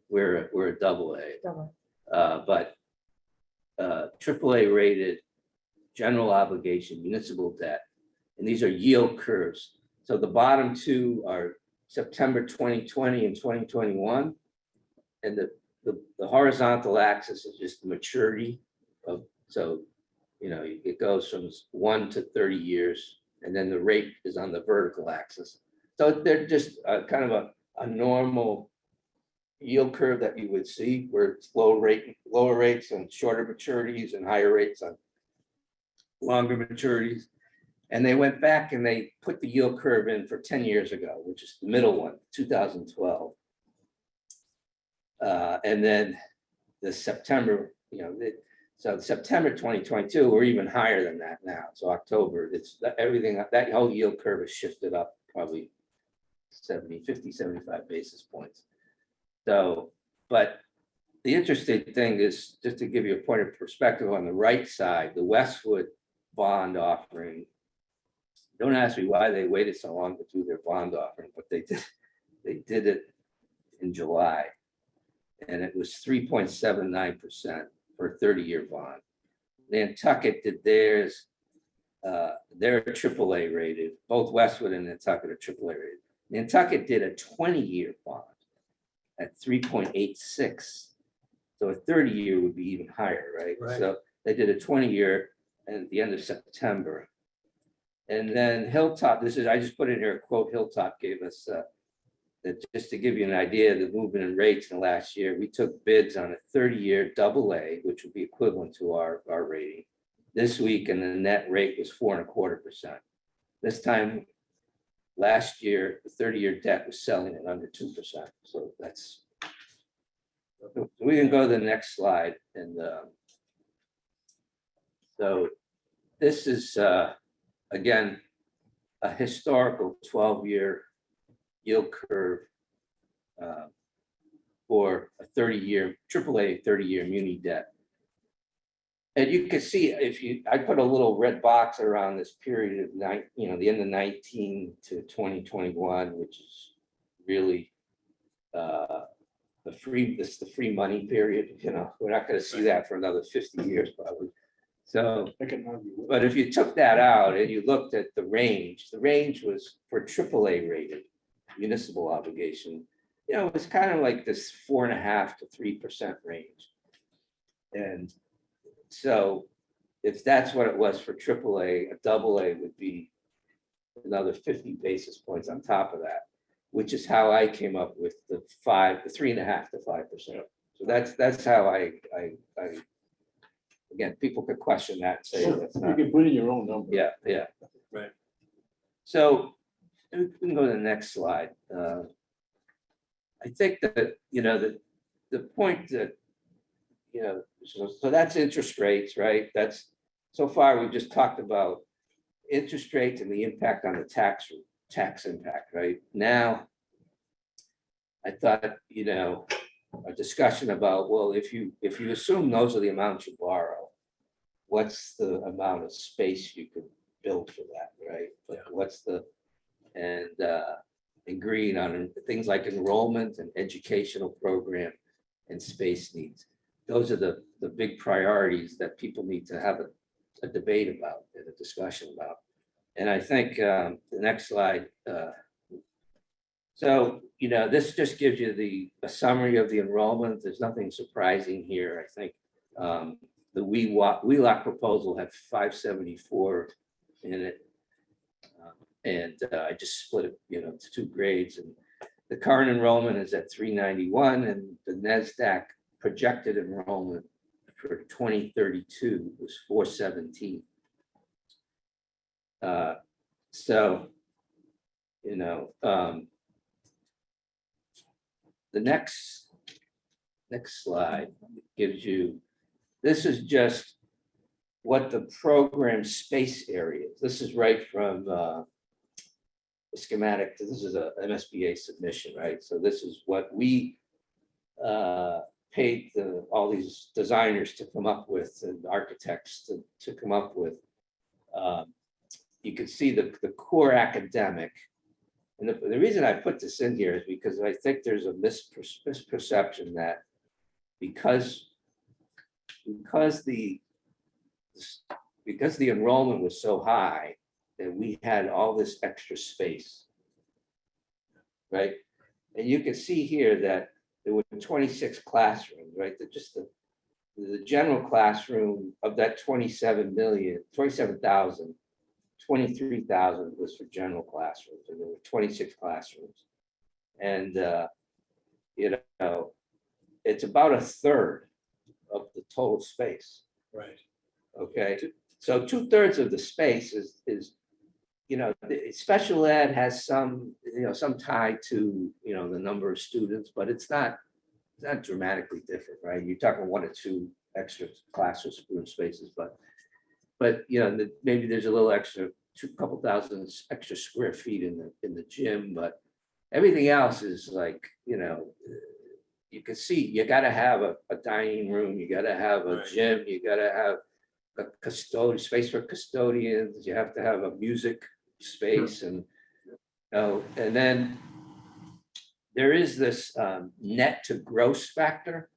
We're a AA. Double. But AAA rated general obligation municipal debt, and these are yield curves. So the bottom two are September 2020 and 2021, and the horizontal axis is just the maturity of, so it goes from 1 to 30 years, and then the rate is on the vertical axis. So they're just kind of a normal yield curve that you would see, where it's lower rates on shorter maturities and higher rates on longer maturities. And they went back and they put the yield curve in for 10 years ago, which is the middle one, 2012. And then the September, so September 2022, we're even higher than that now. So October, it's everything, that whole yield curve has shifted up probably 50, 75 basis points. So, but the interesting thing is, just to give you a point of perspective, on the right side, the Westwood bond offering. Don't ask me why they waited so long to do their bond offering, but they did it in July. And it was 3.79% for a 30-year bond. Nantucket did theirs. They're AAA rated. Both Westwood and Nantucket are AAA rated. Nantucket did a 20-year bond at 3.86. So a 30-year would be even higher, right? Right. So they did a 20-year at the end of September. And then Hilltop, I just put in here a quote Hilltop gave us, that just to give you an idea of the movement in rates in the last year. We took bids on a 30-year AA, which would be equivalent to our rating this week, and the net rate was 4.25%. This time last year, the 30-year debt was selling at under 2%. So that's, we can go to the next slide. And so this is, again, a historical 12-year yield curve for a 30-year, AAA 30-year muni debt. And you can see, I put a little red box around this period of the end of 19 to 2021, which is really the free money period. We're not going to see that for another 50 years probably. So, but if you took that out and you looked at the range was for AAA rated municipal obligation. It was kind of like this 4.5% to 3% range. And so if that's what it was for AAA, a AA would be another 50 basis points on top of that, which is how I came up with the 3.5% to 5%. So that's how I again, people could question that and say that's not. You can put in your own number. Yeah. Right. So we can go to the next slide. I think that, the point that, so that's interest rates, right? That's, so far we've just talked about interest rates and the impact on the tax impact, right? Now, I thought, a discussion about, well, if you assume those are the amounts you borrow, what's the amount of space you could build for that, right? Like, what's the, and agreeing on things like enrollment and educational program and space needs. Those are the big priorities that people need to have a debate about and a discussion about. And I think the next slide. So, this just gives you a summary of the enrollment. There's nothing surprising here. I think the WELOC proposal had 574 in it. And I just split it, to 2 grades. And the current enrollment is at 391, and the NASDAQ projected enrollment for 2032 was 417. So, the next slide gives you, this is just what the program space area is. This is right from the schematic. This is a MSBA submission, right? So this is what we paid all these designers to come up with, and architects to come up with. You can see the core academic. And the reason I put this in here is because I think there's a misperception that because the enrollment was so high, that we had all this extra space. Right? And you can see here that there were 26 classrooms, right? That just the general classroom of that 27,000, 23,000 was for general classrooms, and there were 26 classrooms. And you know, it's about a third of the total space. Right. Okay, so 2/3 of the space is, you know, special ed has some, you know, some tie to, you know, the number of students, but it's not dramatically different, right? You're talking 1 or 2 extra classroom spaces, but you know, maybe there's a little extra, couple thousand extra square feet in the gym, but everything else is like, you know, you can see you got to have a dining room, you got to have a Right. gym, you got to have a space for custodians, you have to have a music space, and and then there is this net to gross factor,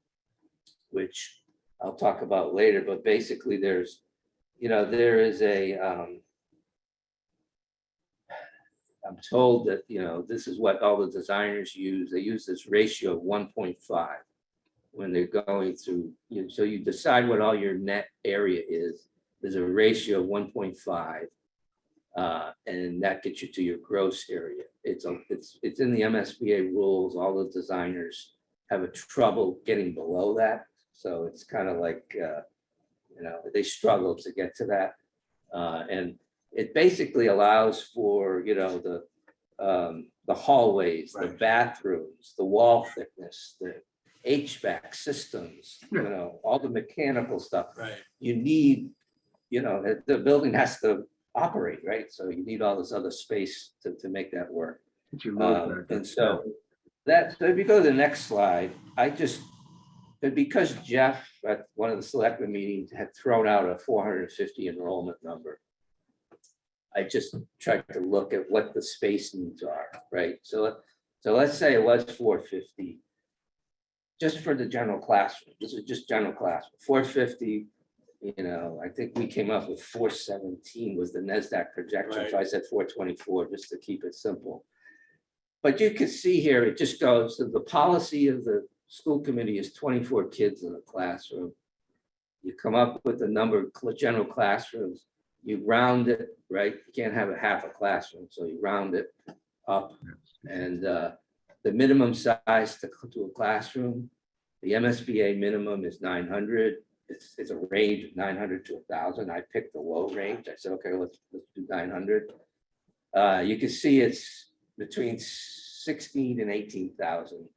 which I'll talk about later, but basically there's, you know, there is a I'm told that, you know, this is what all the designers use. They use this ratio of 1.5 when they're going through, you know, so you decide what all your net area is. There's a ratio of 1.5. And that gets you to your gross area. It's in the MSBA rules. All the designers have a trouble getting below that. So it's kind of like, you know, they struggle to get to that. And it basically allows for, you know, the hallways, the Right. bathrooms, the wall thickness, the HVAC systems, you know, all the mechanical stuff. Right. You need, you know, the building has to operate, right? So you need all this other space to make that work. Get your load factor. And so so if you go to the next slide, but because Jeff at one of the selectmen meetings had thrown out a 450 enrollment number, I just tried to look at what the space needs are, right? So let's say it was 450 just for the general classroom. This is just general classroom, 450. You know, I think we came up with 417 was the NASDAQ projection. So I said 424 just to keep it simple. But you can see here, it just goes to the policy of the school committee is 24 kids in a classroom. You come up with the number of general classrooms, you round it, right? You can't have a half a classroom, so you round it up. And the minimum size to a classroom, the MSBA minimum is 900. It's a range of 900 to 1,000. I picked the low range. I said, okay, let's do 900. You can see it's between 16 and 18,000.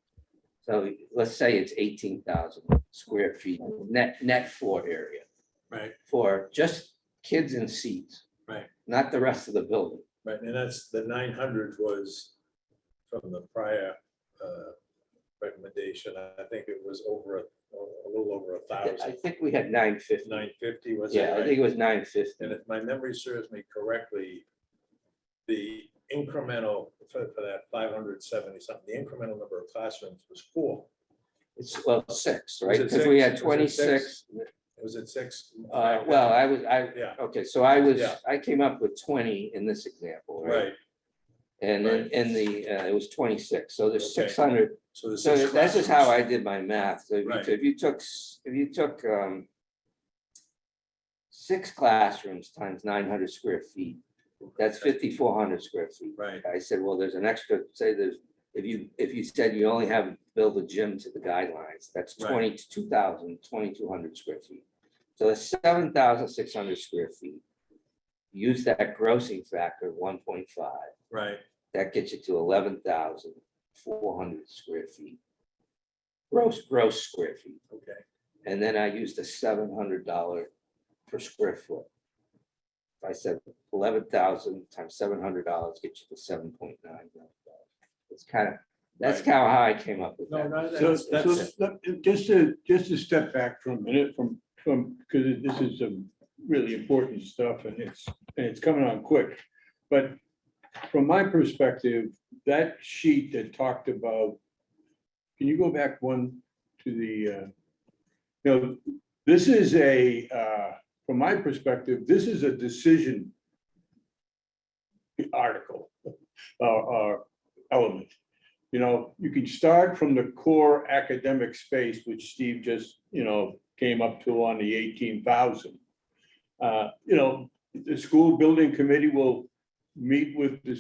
So let's say it's 18,000 square feet net floor area. Right. For just kids in seats. Right. Not the rest of the building. Right, and that's the 900 was from the prior recommendation. I think it was over a little over 1,000. I think we had 950. 950 was it? Yeah, I right? think it was 950. And if my memory serves me correctly, the incremental for that 570 something, the incremental number of classrooms was 4. It's 6, right? it Because we had six? Was it 26. Was it 6? Well, Yeah. okay, so I came up with 20 in this example, right? Right. And then Right. in the, it was 26, so there's Okay. 600. So the So 6 that's just how I classrooms. did my math. So Right. if you took 6 classrooms times 900 square feet, that's 5,400 square feet. Right, I said, well, there's an extra, say there's, if you said you only have to build a gym to the guidelines, that's Right. 2,200 square feet. So that's 7,600 square feet. Use that grossing factor of 1.5. right, That gets you to 11,400 square feet. Gross square feet. okay, And then I used a $700 per square foot. If I said 11,000 times $700 gets you to $7.9 million. It's kind of, That's how I came up with No, that. no, So, that's, just to step back for a minute because this is some really important stuff and it's coming on quick. But from my perspective, that sheet that talked about, can you go back one to this is from my perspective, this is a decision article or element. You can start from the core academic space, which Steve just, came up to on the 18,000. The school building committee will meet with the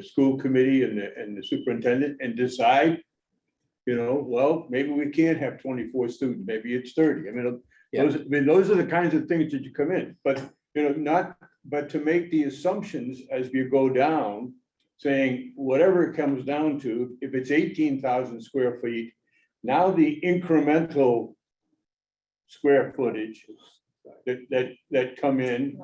school committee and the superintendent and decide, well, maybe we can't have 24 students, maybe it's 30. Those are the kinds of things that you come in, but, but to make the assumptions as you go down, saying whatever it comes down to, if it's 18,000 square feet, now the incremental square footage that come in,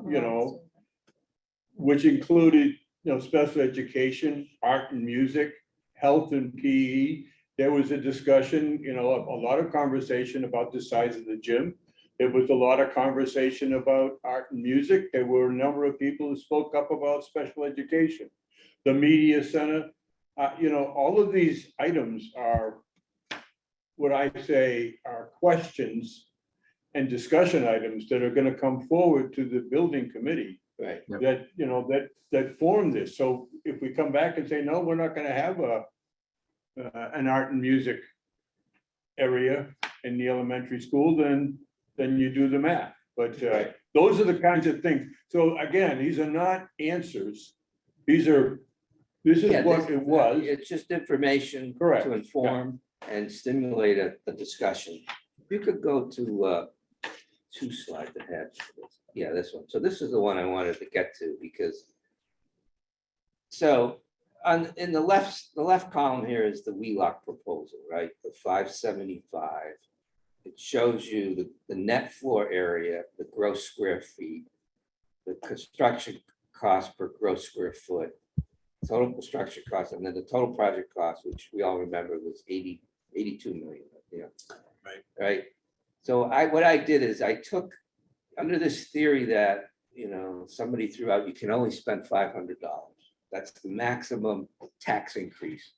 which included, special education, art and music, health and PE. There was a discussion, a lot of conversation about the size of the gym. There was a lot of conversation about art and music. There were a number of people who spoke up about special education. The media center, all of these items are what I say are questions and discussion items that are going to come forward to the building committee. Right. Yep. that form this. So if we come back and say, no, we're not going to have an art and music area in the elementary school, then you do the math. But Right. those are the kinds of things. So again, these are not answers. This is Yeah, what it was. It's just information Correct. to inform and stimulate a discussion. If you could go to 2 slides ahead. Yeah, this one. So this is the one I wanted to get to because in the left column here is the WheeLock proposal, right? The 575. It shows you the net floor area, the gross square feet, the construction cost per gross square foot, total construction cost, and then the total project cost, which we all remember was 82 million. Right. So what I did is I took under this theory that, somebody threw out, you can only spend $500. That's the maximum tax increase,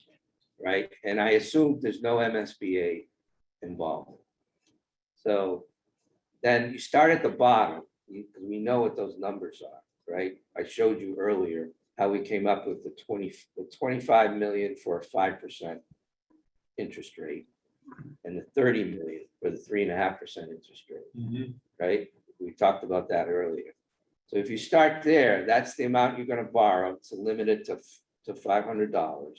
right? And I assumed there's no MSBA involved. So then you start at the bottom, because we know what those numbers are, right? I showed you earlier how we came up with the 25 million for a 5% interest rate and the 30 million for the 3.5% interest rate, right? We talked about that earlier. So if you start there, that's the amount you're going to borrow to limit it to $500.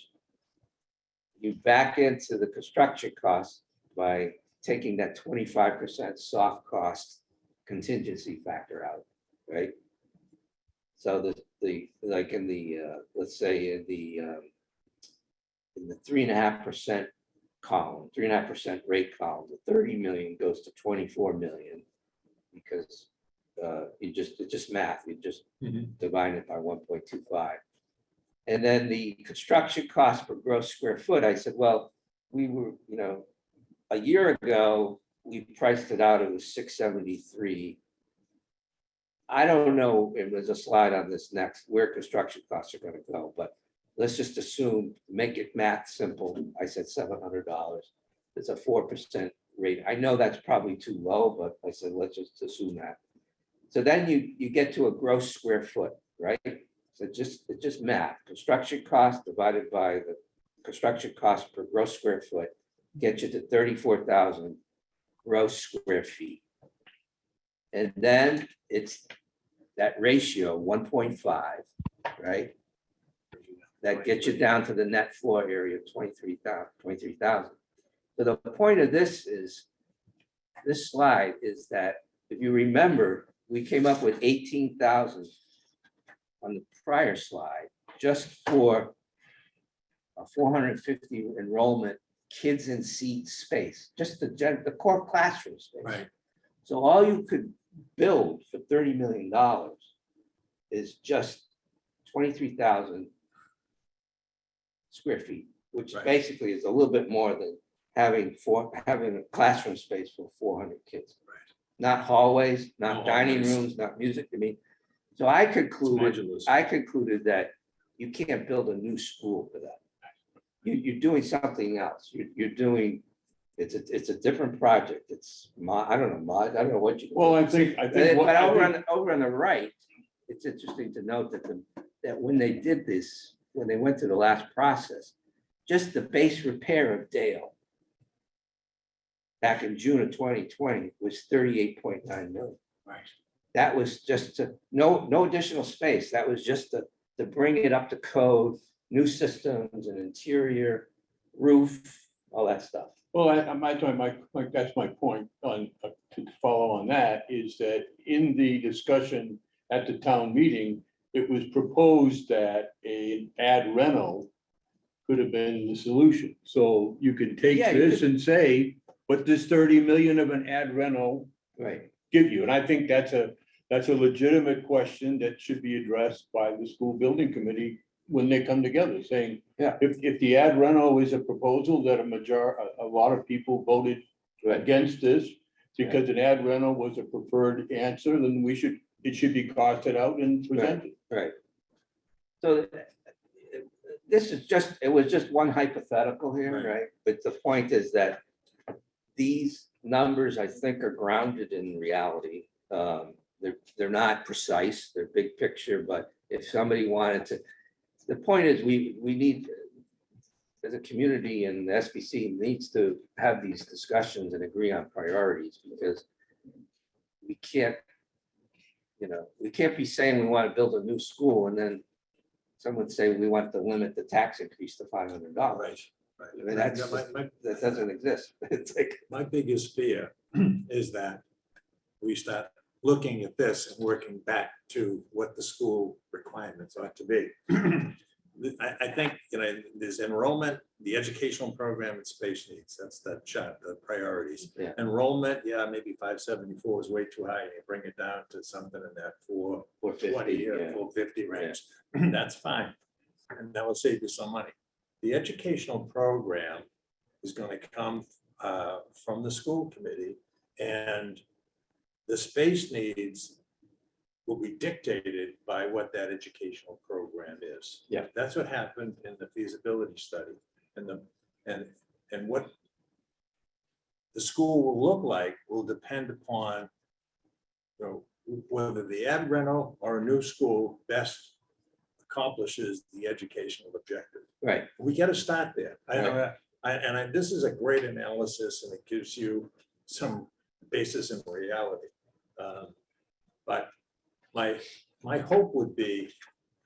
You back into the construction cost by taking that 25% soft cost contingency factor out, right? So like in the let's say in the 3.5% column, 3.5% rate column, the 30 million goes to 24 million because it's just math. You just divide it by 1.25. And then the construction cost per gross square foot, I said, well, we were, a year ago, we priced it out, it was 673. I don't know if there's a slide on this next where construction costs are going to go, but let's just assume, make it math simple. I said $700. It's a 4% rate. I know that's probably too low, but I said, let's just assume that. So then you get to a gross square foot, right? So it's just math. Construction cost divided by the construction cost per gross square foot gets you to 34,000 gross square feet. And then it's that ratio 1.5, right? That gets you down to the net floor area of 23,000. So the point of this slide is that if you remember, we came up with 18,000 on the prior slide just for a 450 enrollment kids in seat space, just the core classroom space. Right. So all you could build for $30 million is just 23,000 square feet, which Right. basically is a little bit more than having a classroom space for 400 kids. Right. Not hallways, No not dining hallways. rooms, not music. I mean, so I concluded, modulars. that you can't build a new school for that. You're doing something else. You're doing, it's a different project. It's I don't know what you. Well, I think what But I over think- on the right, it's interesting to note that when they did this, when they went to the last process, just the base repair of Dale back in June of 2020 was 38.9 million. Right. That was just no additional space. That was just to bring it up to code, new systems and interior, roof, all that stuff. Well, that's my point on, to follow on that, is that in the discussion at the town meeting, it was proposed that an ad rental could have been the solution. So you could take Yeah, you this and say, what does 30 million of an ad rental Right. give you? And I think that's a legitimate question that should be addressed by the school building committee when they come together, saying, Yeah. if the ad rental is a proposal that a lot of people voted Right. against this, because an ad rental was a preferred answer, then it should be costed out and presented. Right. So it was just one hypothetical here, Right. right? But the point is that these numbers, I think, are grounded in reality. They're not precise, they're big picture, but if somebody wanted to, the point is, we need, as a community, and the SBC needs to have these discussions and agree on priorities, because we can't be saying we want to build a new school and then someone say we want to limit the tax increase to $500. Right. I mean, that doesn't exist. It's like, My biggest fear is that we start looking at this and working back to what the school requirements ought to be. I think, there's enrollment, the educational program and space needs. That's that chart, the priorities. Yeah. Enrollment, maybe 574 is way too high. You bring it down to something in that 420 450, or yeah. 450 range. That's fine. And that will save you some money. The educational program is going to come from the school committee, and the space needs will be dictated by what that educational program is. Yeah. That's what happened in the feasibility study, and what the school will look like will depend upon, whether the ad rental or a new school best accomplishes the educational objective. right, We got to start there. This is a great analysis, and it gives you some basis in reality. But my hope would be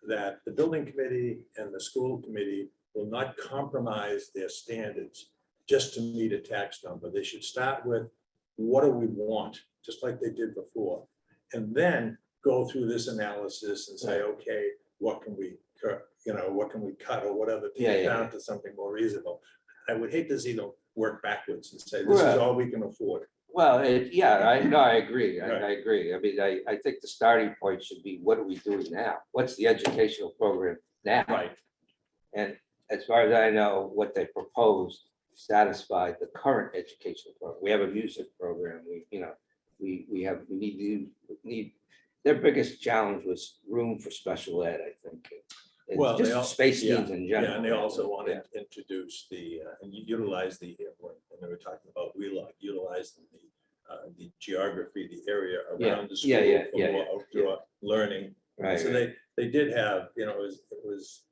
that the building committee and the school committee will not compromise their standards just to meet a tax number. They should start with, what do we want, just like they did before, and then go through this analysis and say, okay, what can we cut, or whatever, to get down to something more reasonable. I would hate to see them work backwards and say, this is all we can afford. well, I agree, Right. I agree. I mean, I think the starting point should be, what are we doing now? What's the educational program now? Right. And as far as I know, what they proposed satisfied the current educational program. We have a music program, we need, their biggest challenge was room for special ed, I think. It's Well, they just all- space yeah, needs in general. Yeah, and they also want to introduce and utilize when they were talking about utilizing the geography, the area around the school for more outdoor learning. Right, So they did have, it was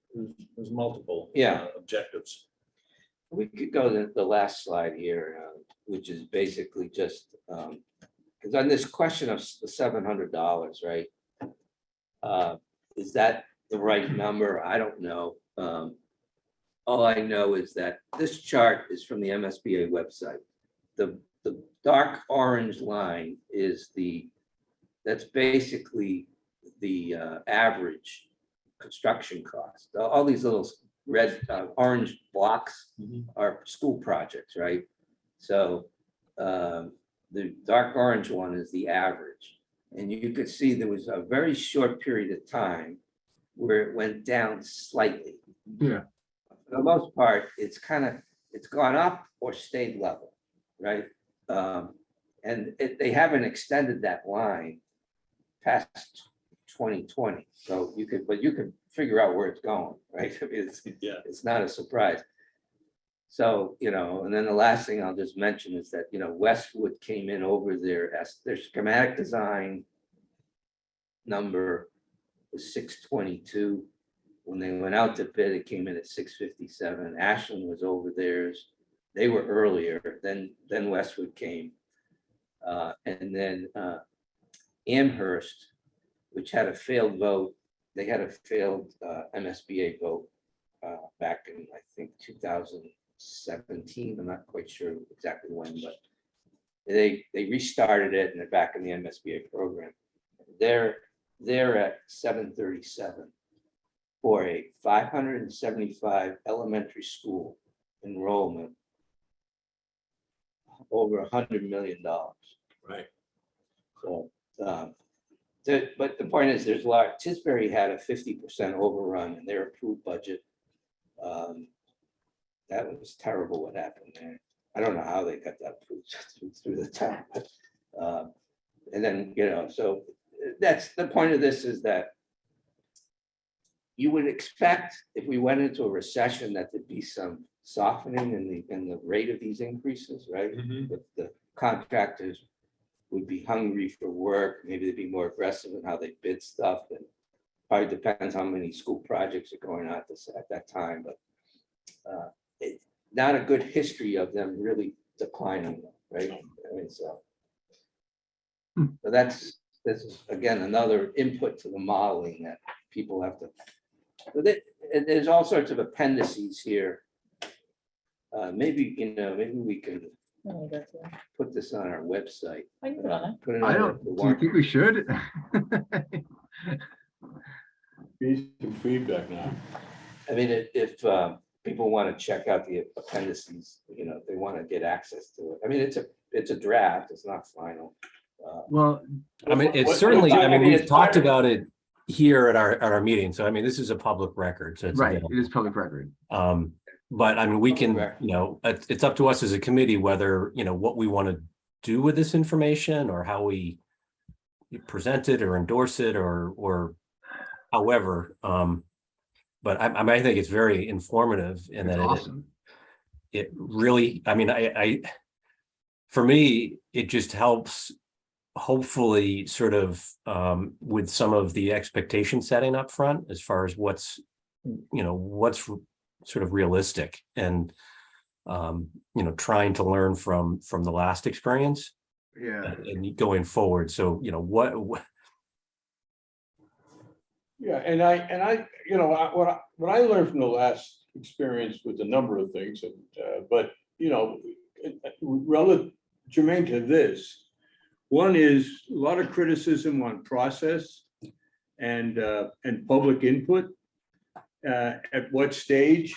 multiple objectives. we could go to the last slide here, which is basically just, because on this question of the $700, right? Is that the right number? I don't know. All I know is that this chart is from the MSBA website. The dark orange line is that's basically the average construction cost. All these little red, orange blocks are school projects, right? So the dark orange one is the average. And you could see there was a very short period of time where it went down slightly. Yeah. for the most part, it's gone up or stayed level, right? And they haven't extended that line past 2020. So you could figure out where it's going, right? I mean, it's not a surprise. So, and then the last thing I'll just mention is that, Westwood came in over their schematic design number was 622. When they went out to bid, it came in at 657. Ashland was over theirs. They were earlier, then Westwood came. And then Amherst, which had a failed vote, they had a failed MSBA vote back in, I think, 2017. I'm not quite sure exactly when, but they restarted it and they're back in the MSBA program. They're at 737 for a 575 elementary school enrollment, over $100 million. Right. So, but the point is, there's a lot. Tisbury had a 50% overrun in their approved budget. That was terrible what happened there. I don't know how they got that approved through the town. But, and then, so that's the point of this, is that you would expect, if we went into a recession, that there'd be some softening in the rate of these increases, right? But the contractors would be hungry for work. Maybe they'd be more aggressive in how they bid stuff. And probably depends how many school projects are going on at that time. But it's not a good history of them really declining, right? I mean, so this is again another input to the modeling that people have to. But there's all sorts of appendices here. Maybe we can put this on our website. I can put it on Put it I on don't, the do you think we should? Need some feedback now. I mean, if people want to check out the appendices, if they want to get access to it. I mean, it's a draft, it's not final. Well, I mean, it's What- certainly, what- I mean, I mean, we've it's talked part of- about it here at our meeting. So I mean, this is a public record. So it's right, available. it is public record. But I mean, we can, Correct. it's up to us as a committee whether, what we want to do with this information or how we present it or endorse it or however. But I think it's very informative in It's that awesome. it really, I mean, for me, it just helps hopefully sort of with some of the expectation setting up front as far as what's sort of realistic and trying to learn from the last experience Yeah. and going forward. So what Yeah, and I, what I learned from the last experience with a number of things, but, relative germane to this, one is a lot of criticism on process and public input. At what stage,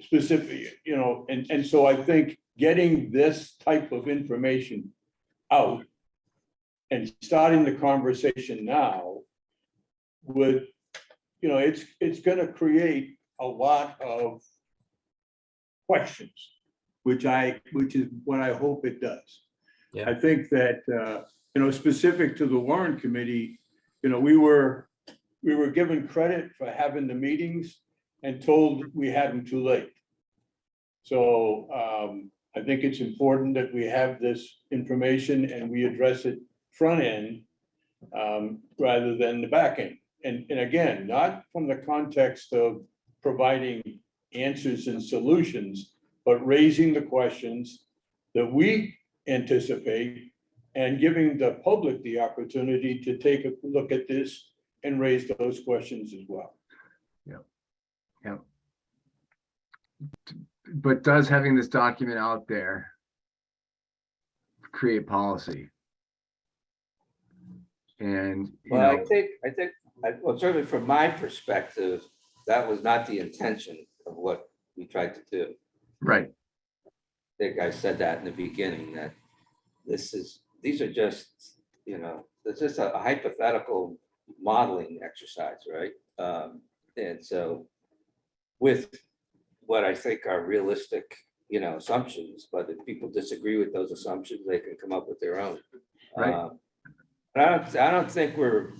specifically, and so I think getting this type of information out and starting the conversation now would, it's gonna create a lot of questions, which is what I hope it does. Yeah. I think that, specific to the Warrant Committee, we were given credit for having the meetings and told we had them too late. So I think it's important that we have this information and we address it front end rather than the back end. And again, not from the context of providing answers and solutions, but raising the questions that we anticipate and giving the public the opportunity to take a look at this and raise those questions as well. Yeah. But does having this document out there create policy? And, Well, I think, well, certainly from my perspective, that was not the intention of what we tried to do. right, I think I said that in the beginning, that these are just, it's just a hypothetical modeling exercise, right? And so with what I think are realistic, assumptions, but if people disagree with those assumptions, they can come up with their own. Right. But I don't think we're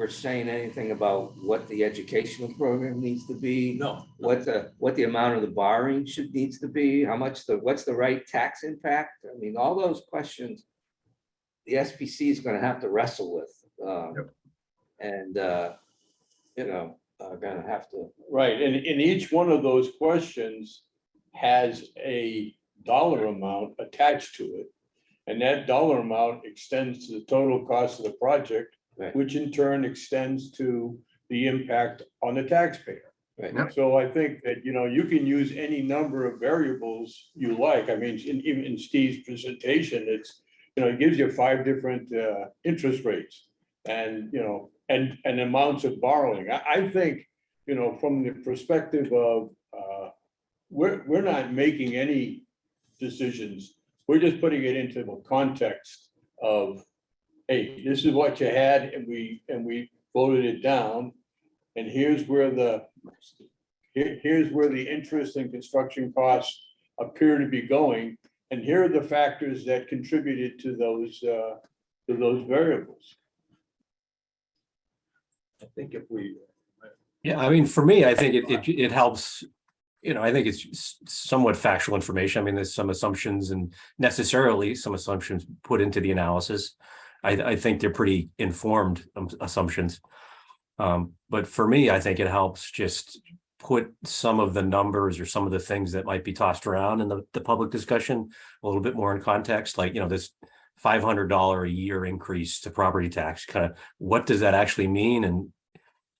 saying anything about what the educational program needs to be. No. What the amount of the borrowing needs to be, what's the right tax impact? I mean, all those questions the SPC is gonna have to wrestle with. And, are gonna have to. Right, and each one of those questions has a dollar amount attached to it. And that dollar amount extends to the total cost of the project, Right. which in turn extends to the impact on the taxpayer. Right. Yep. So I think that, you can use any number of variables you like. I mean, even in Steve's presentation, it gives you 5 different interest rates and, and amounts of borrowing. I think, from the perspective of, we're not making any decisions. We're just putting it into the context of, hey, this is what you had and we voted it down. And here's where the interest and construction costs appear to be going. And here are the factors that contributed to those variables. I think if we, Yeah, I mean, for me, I think it helps, I think it's somewhat factual information. I mean, there's some assumptions and necessarily some assumptions put into the analysis. I think they're pretty informed assumptions. But for me, I think it helps just put some of the numbers or some of the things that might be tossed around in the public discussion a little bit more in context, like, this $500 a year increase to property tax, kind of what does that actually mean? And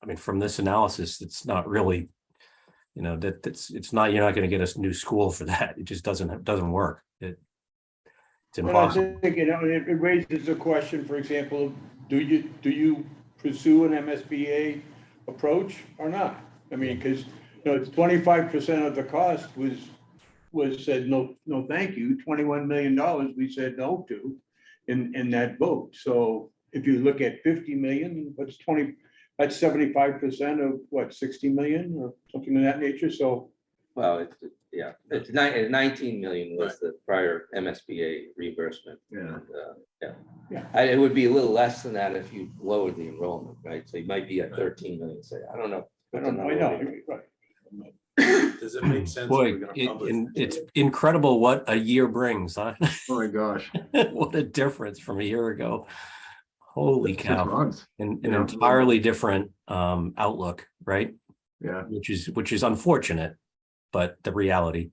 I mean, from this analysis, it's not really, it's not, you're not going to get a new school for that. It just doesn't work. It's And I impossible. think, it raises the question, for example, do you pursue an MSBA approach or not? I mean, because, 25% of the cost was said, no, thank you. $21 million we said no to in that vote. So if you look at 50 million, that's 75% of what, 60 million or something of that nature. So, Well, it's 19 million was the prior MSBA reimbursement. Yeah. And, Yeah. It would be a little less than that if you lowered the enrollment, right? So you might be at 13 million, say, I don't know. I know, right. does it make sense? if Boy, we're gonna publish it's incredible what a year brings, huh? Oh my gosh. What a difference from a year ago. Holy 6 cow. months. An Yeah. entirely different outlook, right? Yeah. Which is unfortunate, but the reality.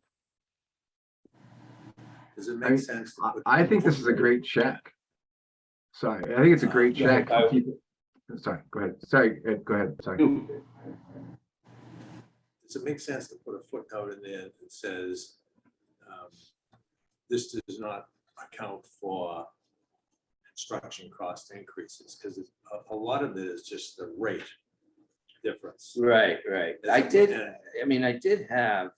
Does it make sense? to put- I think this is a great check. Sorry, I think it's a great Yeah, check. for people- Sorry, go ahead. Sorry, Ed, go ahead. Sorry. Does it make sense to put a footnote in there that says, this does not account for construction cost increases? Because a lot of it is just the rate difference. Right. Is I it- did and- have,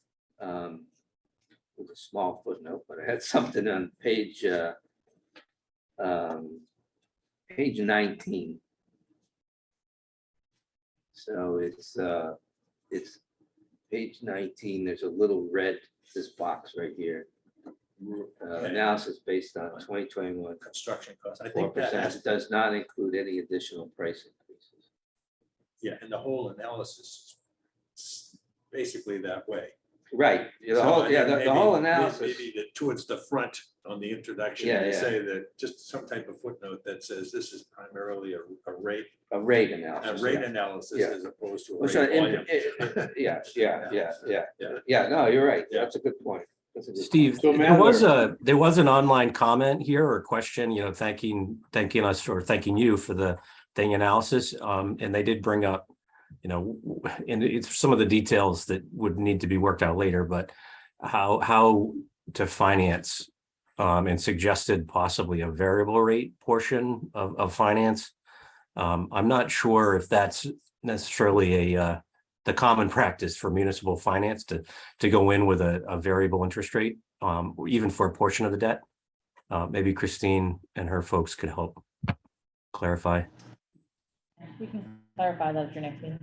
with a small footnote, but I had something on page 19. So it's page 19, there's a little red, this box right here. Okay. Analysis based on 2021, Construction costs. I think that 4% has, does not include any additional price increases. yeah, and the whole analysis is basically that way. Right, the So, whole, and yeah, then the whole maybe- analysis, Maybe towards the front on the introduction, Yeah, you yeah. say that just some type of footnote that says this is primarily a rate a rate analysis. yeah. analysis Yeah. as opposed to a Well, so rate volume. Yeah, Yeah. no, you're right, Yeah. that's a good point. That's a good Steve, So there was an online comment here or question, thanking us or thanking you for the thing analysis. And they did bring up, and it's some of the details that would need to be worked out later, but how to finance and suggested possibly a variable rate portion of finance. I'm not sure if that's necessarily the common practice for municipal finance to go in with a variable interest rate, even for a portion of the debt. Maybe Christine and her folks could help clarify. We can clarify that at your next meeting.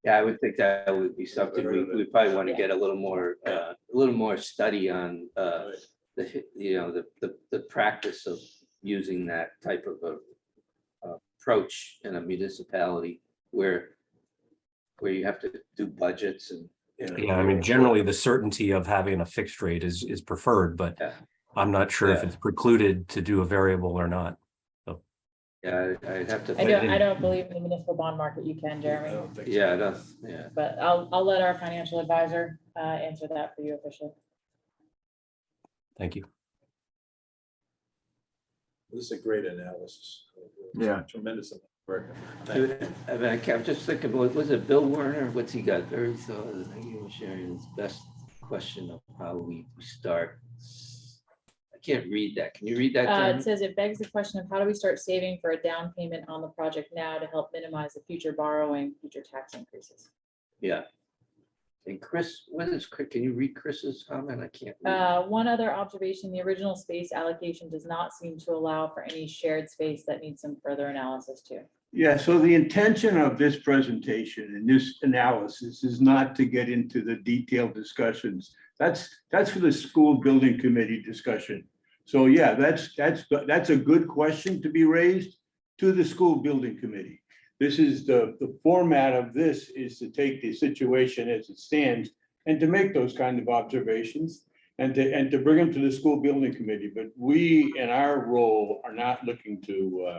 Yeah, I would think that would be something we probably want to get a little more study on, the practice of using that type of a approach in a municipality where you have to do budgets and. Yeah, I mean, generally the certainty of having a fixed rate is preferred, but Yeah. I'm not sure if Yeah. it's precluded to do a variable or not. Yeah, I'd have to. I don't believe in the municipal bond market. You can, I Jeremy, don't think so. Yeah, that's, yeah. but I'll let our financial advisor answer that for you officially. Thank you. This is a great analysis. Yeah. Tremendous amount of work. I mean, I'm just thinking, was it Bill Werner? What's he got? Very thorough. Thank you for sharing his best question of how we start. I can't read that. Can you read that? It Jeremy? says it begs the question of how do we start saving for a down payment on the project now to help minimize the future borrowing, future tax increases? Yeah. And Chris, can you read Chris's comment? I can't. read. One other observation, the original space allocation does not seem to allow for any shared space that needs some further analysis too. Yeah, so the intention of this presentation and this analysis is not to get into the detailed discussions. That's for the school building committee discussion. So yeah, that's a good question to be raised to the school building committee. This is the format of this is to take the situation as it stands and to make those kind of observations and to bring them to the school building committee. But we, in our role, are not looking to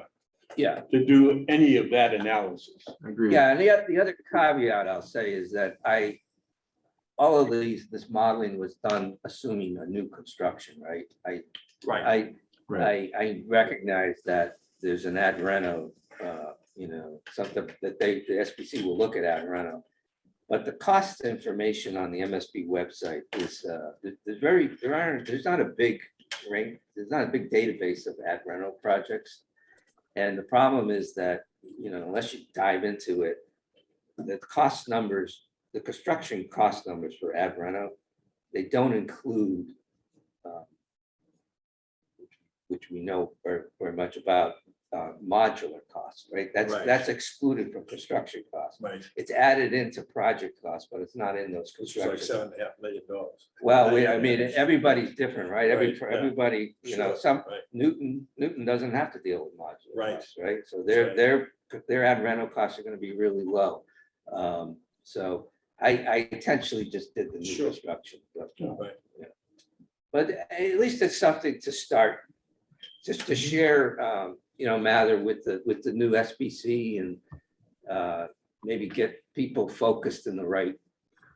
do any of that analysis. Agreed. Yeah, and the other caveat I'll say is that all of this modeling was done assuming a new construction, right? Right. I recognize that there's an ad reno, something that the SBC will look at ad reno. But the cost information on the MSB website is, there's not a big database of ad reno projects. And the problem is that, unless you dive into it, the cost numbers, the construction cost numbers for ad reno, they don't include, which we know very much about, modular costs, right? Right. That's excluded from construction costs. Right. It's added into project costs, but it's not in those It's like construction. $7.5 million. Well, everybody's different, right? Right, yeah. Everybody, Sure, some right. Newton doesn't have to deal with modular Right. costs, right? So That's their ad rental costs are gonna be really low. So I intentionally just did the new Sure. construction. Right. But at least it's something to start, just to share, Mather with the new SBC and maybe get people focused in the right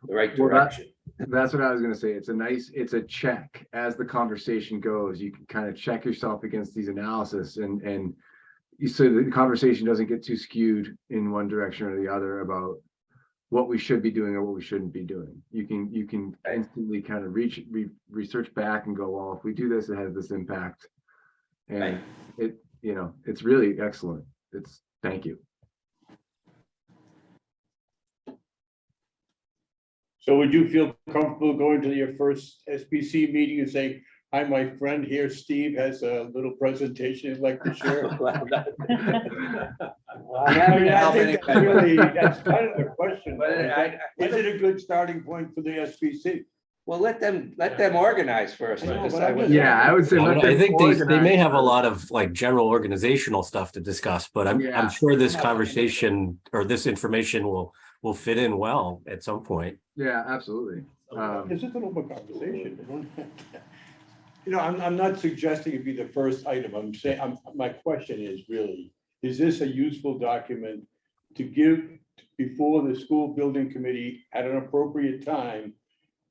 direction. That's what I was gonna say. It's a check as the conversation goes. You can kind of check yourself against these analysis and so the conversation doesn't get too skewed in one direction or the other about what we should be doing or what we shouldn't be doing. You can instantly kind of research back and go, well, if we do this, it has this impact. And it's really excellent. Thank you. So would you feel comfortable going to your first SBC meeting and saying, hi, my friend here, Steve has a little presentation he'd like to share? I mean, I think that's kind of the question. But Is it a good starting point for the SBC? Well, let them organize first. I know, and but decide I'm what just- they Yeah, I would say. let I them think they organize may have a first. lot of like general organizational stuff to discuss, but I'm Yeah. sure this conversation or this information will fit in well at some point. Yeah, absolutely. It's just an open conversation. I'm not suggesting it be the first item. I'm saying, my question is really, is this a useful document to give before the school building committee at an appropriate time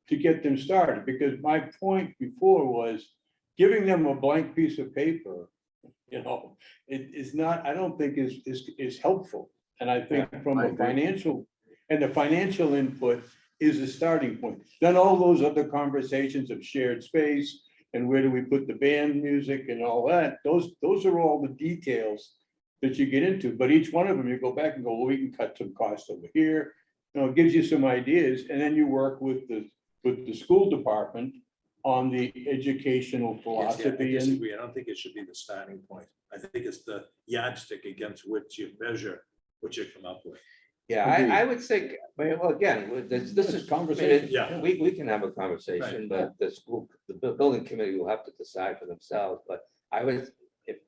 to get them started? Because my point before was giving them a blank piece of paper, it is not, I don't think is helpful. And I think from I a agree. the financial input is a starting point. Then all those other conversations of shared space and where do we put the band music and all that, those are all the details that you get into. But each one of them, you go back and go, well, we can cut some costs over here. It gives you some ideas, and then you work with the school department on the educational Yes, yeah, I philosophy and disagree. I don't think it should be the starting point. I think it's the yardstick against which you measure what you come up with. Yeah, I would think, well, again, this is Conversation. Yeah. We can have a conversation, but the building committee will have to decide for themselves, but I would, if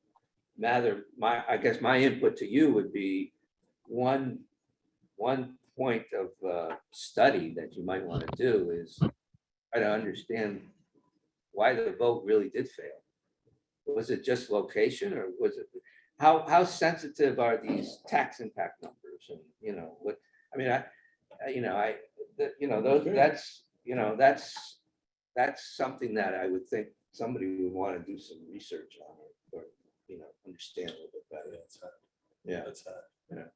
Mather, I guess my input to you would be one point of study that you might want to do is try to understand why the vote really did fail. Was it just location, or was it, how sensitive are these tax impact numbers? And, you know, what, I mean, that's something that I would think somebody would want to do some research on, or, you know, understand a little bit better. Yeah. That's Yeah.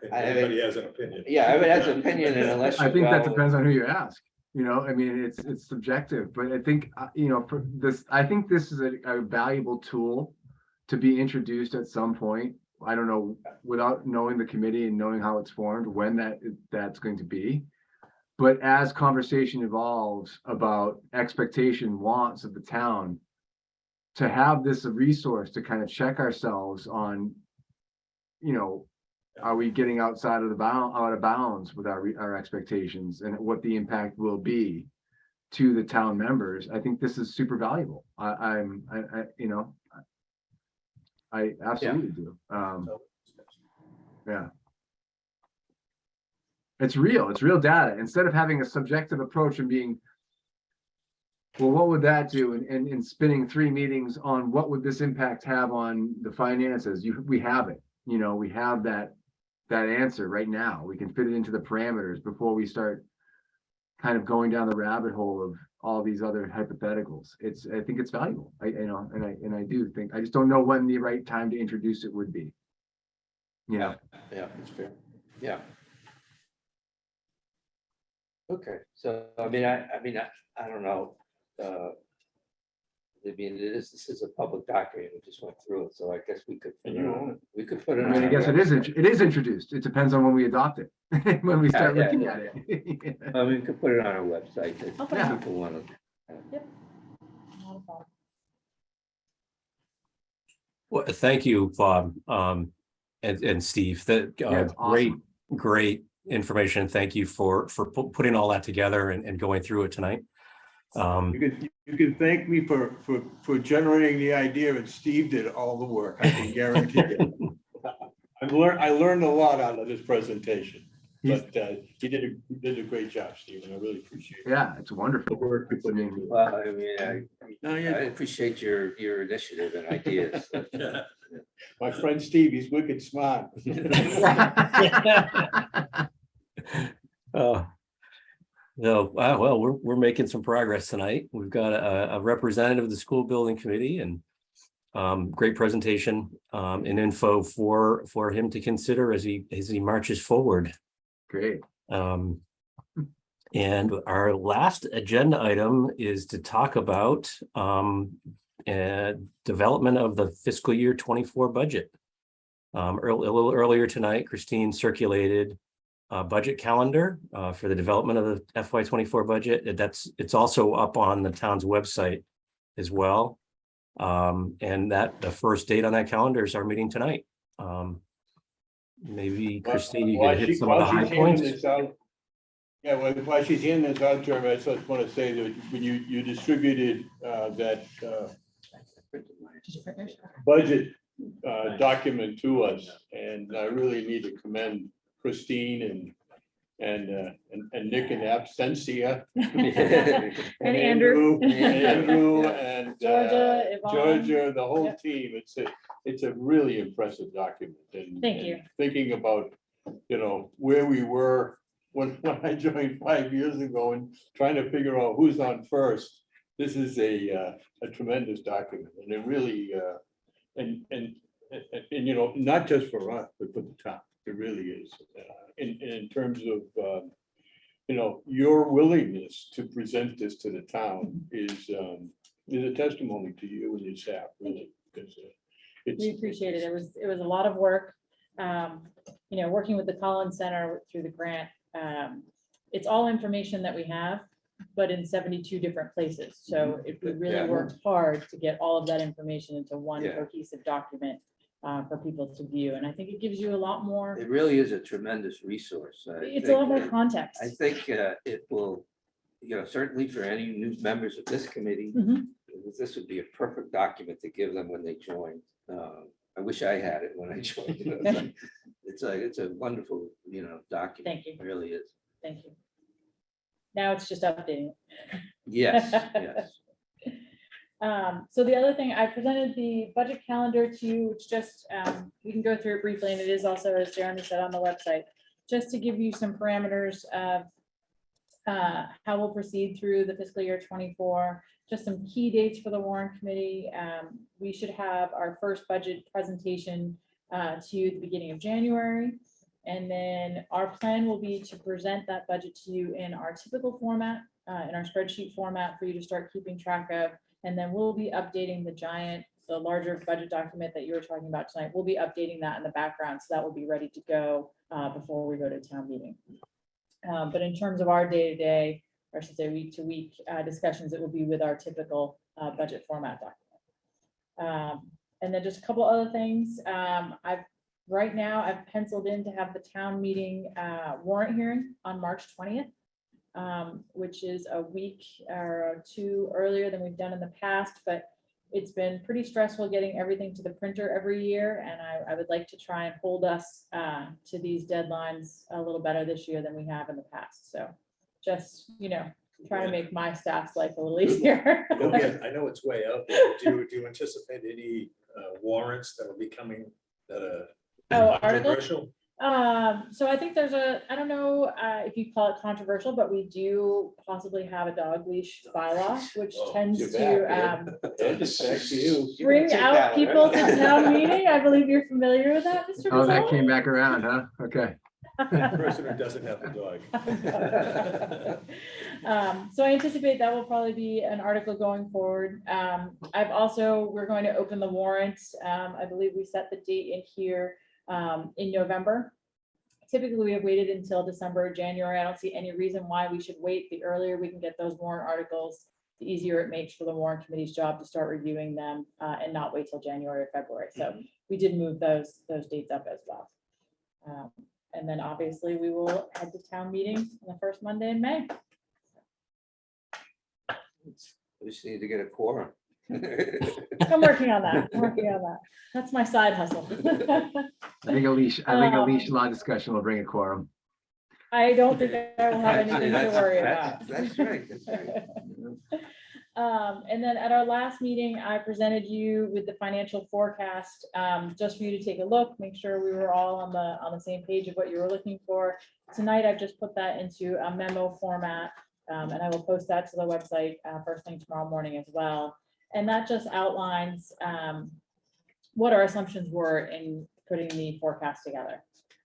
If anybody has an opinion. Yeah, everybody has an opinion, and unless you I think that go- depends on who you ask. You know, I mean, it's subjective, but I think, you know, for this, I think this is a valuable tool to be introduced at some point. I don't know, without knowing the committee and knowing how it's formed, when that's going to be. But as conversation evolves about expectation, wants of the town, to have this a resource to kind of check ourselves on, you know, are we getting out of bounds with our expectations, and what the impact will be to the town members. I think this is super valuable. I you know, I absolutely do. Yeah. It's real data. Instead of having a subjective approach and being, well, what would that do? And spinning 3 meetings on what would this impact have on the finances? We have it, you know, we have that answer right now. We can fit it into the parameters before we start kind of going down the rabbit hole of all these other hypotheticals. I think it's valuable. I do think, I just don't know when the right time to introduce it would be. Yeah. Yeah, that's fair. Yeah. Okay, so I don't know. I mean, this is a public document. We just went through it, so I guess we could. And you own it. We could put it. I mean, on I our guess it website. is introduced. It depends on when we adopt it, when we start Yeah, looking yeah, at it. I mean, we could put it on our website if I'll put it on. people want to. Not a problem. Well, thank you, Bob, and Steve. That Yeah, it's great information. Thank you for putting all that together and going through it tonight. You can thank me for generating the idea, and Steve did all the work. I can guarantee you. I learned a lot out of this presentation, but he did a great job, Steve, and I really appreciate it. Yeah, it's wonderful. The work you put into it. Well, I mean, No, I yeah, appreciate your initiative and ideas. my friend Steve, he's wicked smart. No, well, we're making some progress tonight. We've got a representative of the school building committee, and great presentation and info for him to consider as he marches forward. Great. And our last agenda item is to talk about development of the fiscal year 24 budget. A little earlier tonight, Christine circulated a budget calendar for the development of the FY24 budget. It's also up on the town's website as well. And that the first date on that calendar is our meeting tonight. Maybe Christine, you can hit some of the high points. Yeah, well, while she's in this out, Jeremy, I just want to say that when you distributed that budget document to us, and I really need to commend Christine and Nick in absentia. And Andrew. Andrew and Georgia, Yvonne. Georgia, the whole Yep. team. It's a really impressive document. And Thank you. and thinking about, you know, where we were when I joined 5 years ago and trying to figure out who's on first. This is a tremendous document, and it really and you know, not just for us, but for the town. It really is. In terms of you know, your willingness to present this to the town is a testimony to you and your staff, really, because We appreciate it. It was a lot of work. You know, working with the Collins Center through the grant. It's all information that we have, but in 72 different places. So we really Yeah. worked hard to get all of that information into one Yeah. cohesive document. for people to view. And I think it gives you a lot more, It really is a tremendous resource. it's a lot more context. I think it will, certainly for any new members of this committee, Mhm. this would be a perfect document to give them when they join. I wish I had it when I joined. It's a wonderful, document. Thank you. It really is. Thank you. Now it's just updating it. Yes, yes. So the other thing, I presented the budget calendar to you, which just, we can go through it briefly, and it is also, as Jeremy said, on the website, just to give you some parameters of how we'll proceed through the fiscal year 24, just some key dates for the Warrant Committee. We should have our first budget presentation to you at the beginning of January. And then our plan will be to present that budget to you in our typical format, in our spreadsheet format for you to start keeping track of. And then we'll be updating the larger budget document that you were talking about tonight. We'll be updating that in the background, so that will be ready to go before we go to town meeting. But in terms of our day-to-day, or I should say week-to-week discussions, it will be with our typical budget format document. And then just a couple other things. Right now, I've penciled in to have the town meeting warrant hearing on March 20th. Which is a week or two earlier than we've done in the past, but it's been pretty stressful getting everything to the printer every year, and I would like to try and hold us to these deadlines a little better this year than we have in the past. So just, try to make my staff's life a little easier. I know it's way out there. Do you anticipate any warrants that will be coming that are controversial? So I think I don't know if you call it controversial, but we do possibly have a dog leash bylaw, which tends to bring out people to town meeting. I believe you're familiar with that, Mr. Oh, that Mazzella? came back around, huh? Okay. Person who doesn't have the dog. So I anticipate that will probably be an article going forward. We're going to open the warrants. I believe we set the date in here in November. Typically, we have waited until December or January. I don't see any reason why we should wait. The earlier we can get those warrant articles, the easier it makes for the Warrant Committee's job to start reviewing them and not wait till January or February. So we did move those dates up as well. And then obviously we will head to town meeting on the first Monday in May. We just need to get a quorum. I'm working on that. That's my side hustle. I think a leash law discussion will bring a quorum. I don't think I will have anything to worry about. That's right. And then at our last meeting, I presented you with the financial forecast, just for you to take a look, make sure we were all on the same page of what you were looking for. Tonight, I've just put that into a memo format, and I will post that to the website first thing tomorrow morning as well. And that just outlines what our assumptions were in putting the forecast together.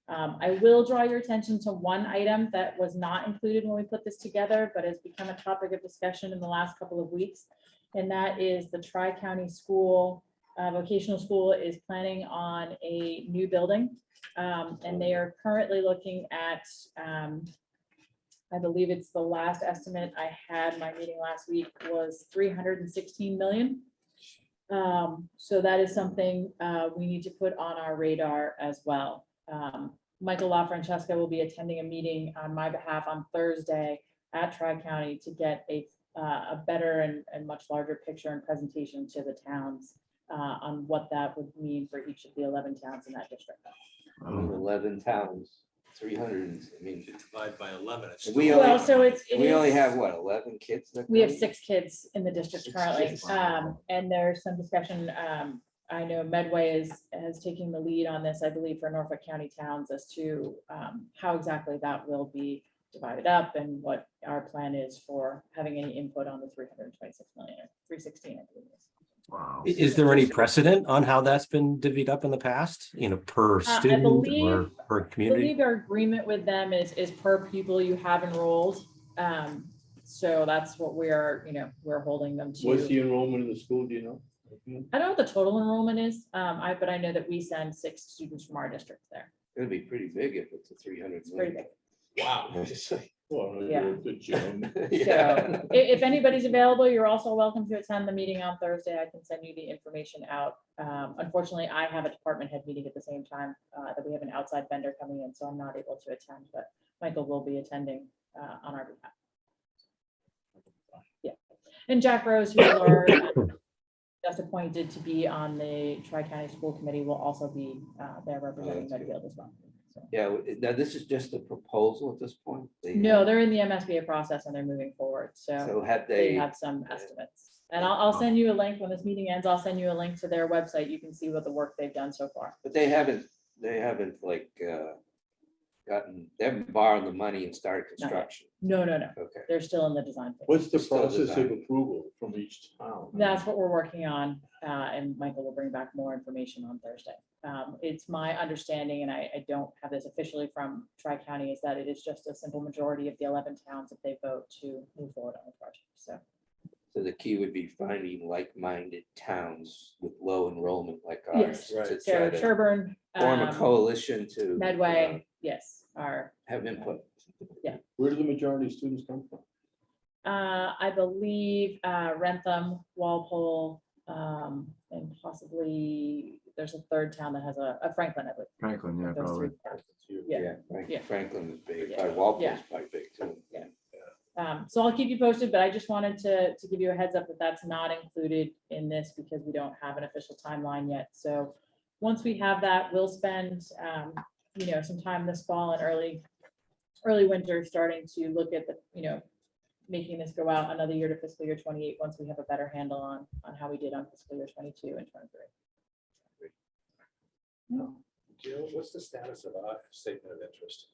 I will draw your attention to one item that was not included when we put this together, but has become a topic of discussion in the last couple of weeks. And that is the Tri-County School, vocational school is planning on a new building. And they are currently looking at, I believe it's the last estimate I had, my meeting last week was 316 million. So that is something we need to put on our radar as well. Michael LaFrancesca will be attending a meeting on my behalf on Thursday at Tri-County to get a better and much larger picture and presentation to the towns on what that would mean for each of the 11 towns in that district. 11 towns, 300, I mean. You divide by 11. It's We still- only- Well, so We only have what, 11 kids? that We have come? 6 kids in the district 6 currently, kids. and there's some discussion. I know Medway has taken the lead on this, I believe, for Norfolk County towns as to how exactly that will be divided up and what our plan is for having any input on the 326 million, or 316, I believe it is. Wow. Is there any precedent on how that's been divvied up in the past, per student or believe- per I community? believe our agreement with them is per pupil you have enrolled. So that's what we're holding them to. What's the enrollment in the school, do you know? I don't know what the total enrollment is, but I know that we send 6 students from our district there. It'd be pretty big if it's a 300 It's pretty million. big. Wow. Well, Yeah. good Jim. So if anybody's available, you're also welcome to attend the meeting on Thursday. I can send you the information out. Unfortunately, I have a department head meeting at the same time that we have an outside vendor coming in, so I'm not able to attend, but Michael will be attending on our behalf. Yeah, and Jack Rose, who is our just appointed to be on the Tri-County School Committee, will also be there representing Medfield as well. So. Yeah, now this is just a proposal at this point? No, they're in the MSBA process and they're moving forward, So had they they, have some estimates. And I'll send you a link when this meeting ends. I'll send you a link to their website. You can see what the work they've done so far. but they haven't like they haven't borrowed the money and started construction. No. Okay. They're still in the design phase. What's the Still process of design. approval from each town? That's what we're working on, and Michael will bring back more information on Thursday. It's my understanding, and I don't have this officially from Tri-County, is that it is just a simple majority of the 11 towns if they vote to move forward on the project. So the key would be finding like-minded towns with low enrollment like ours. Yes. To So try to Sherburne, form a coalition to Medway, yes, are, have input. Where do the majority of students come from? I believe, Rentham, Walpole, and possibly there's a third town that has a Franklin, I believe. Franklin, yeah, Those probably. three towns. Yeah. Yeah. Franklin is big, Yeah. Walpole's quite big too. So I'll keep you posted, but I just wanted to give you a heads up that that's not included in this because we don't have an official timeline yet. So once we have that, we'll spend, some time this fall and early winter starting to look at the, making this go out another year to fiscal year 28, once we have a better handle on how we did on fiscal year 22 and 23. Jill, what's the status of our statement of interest?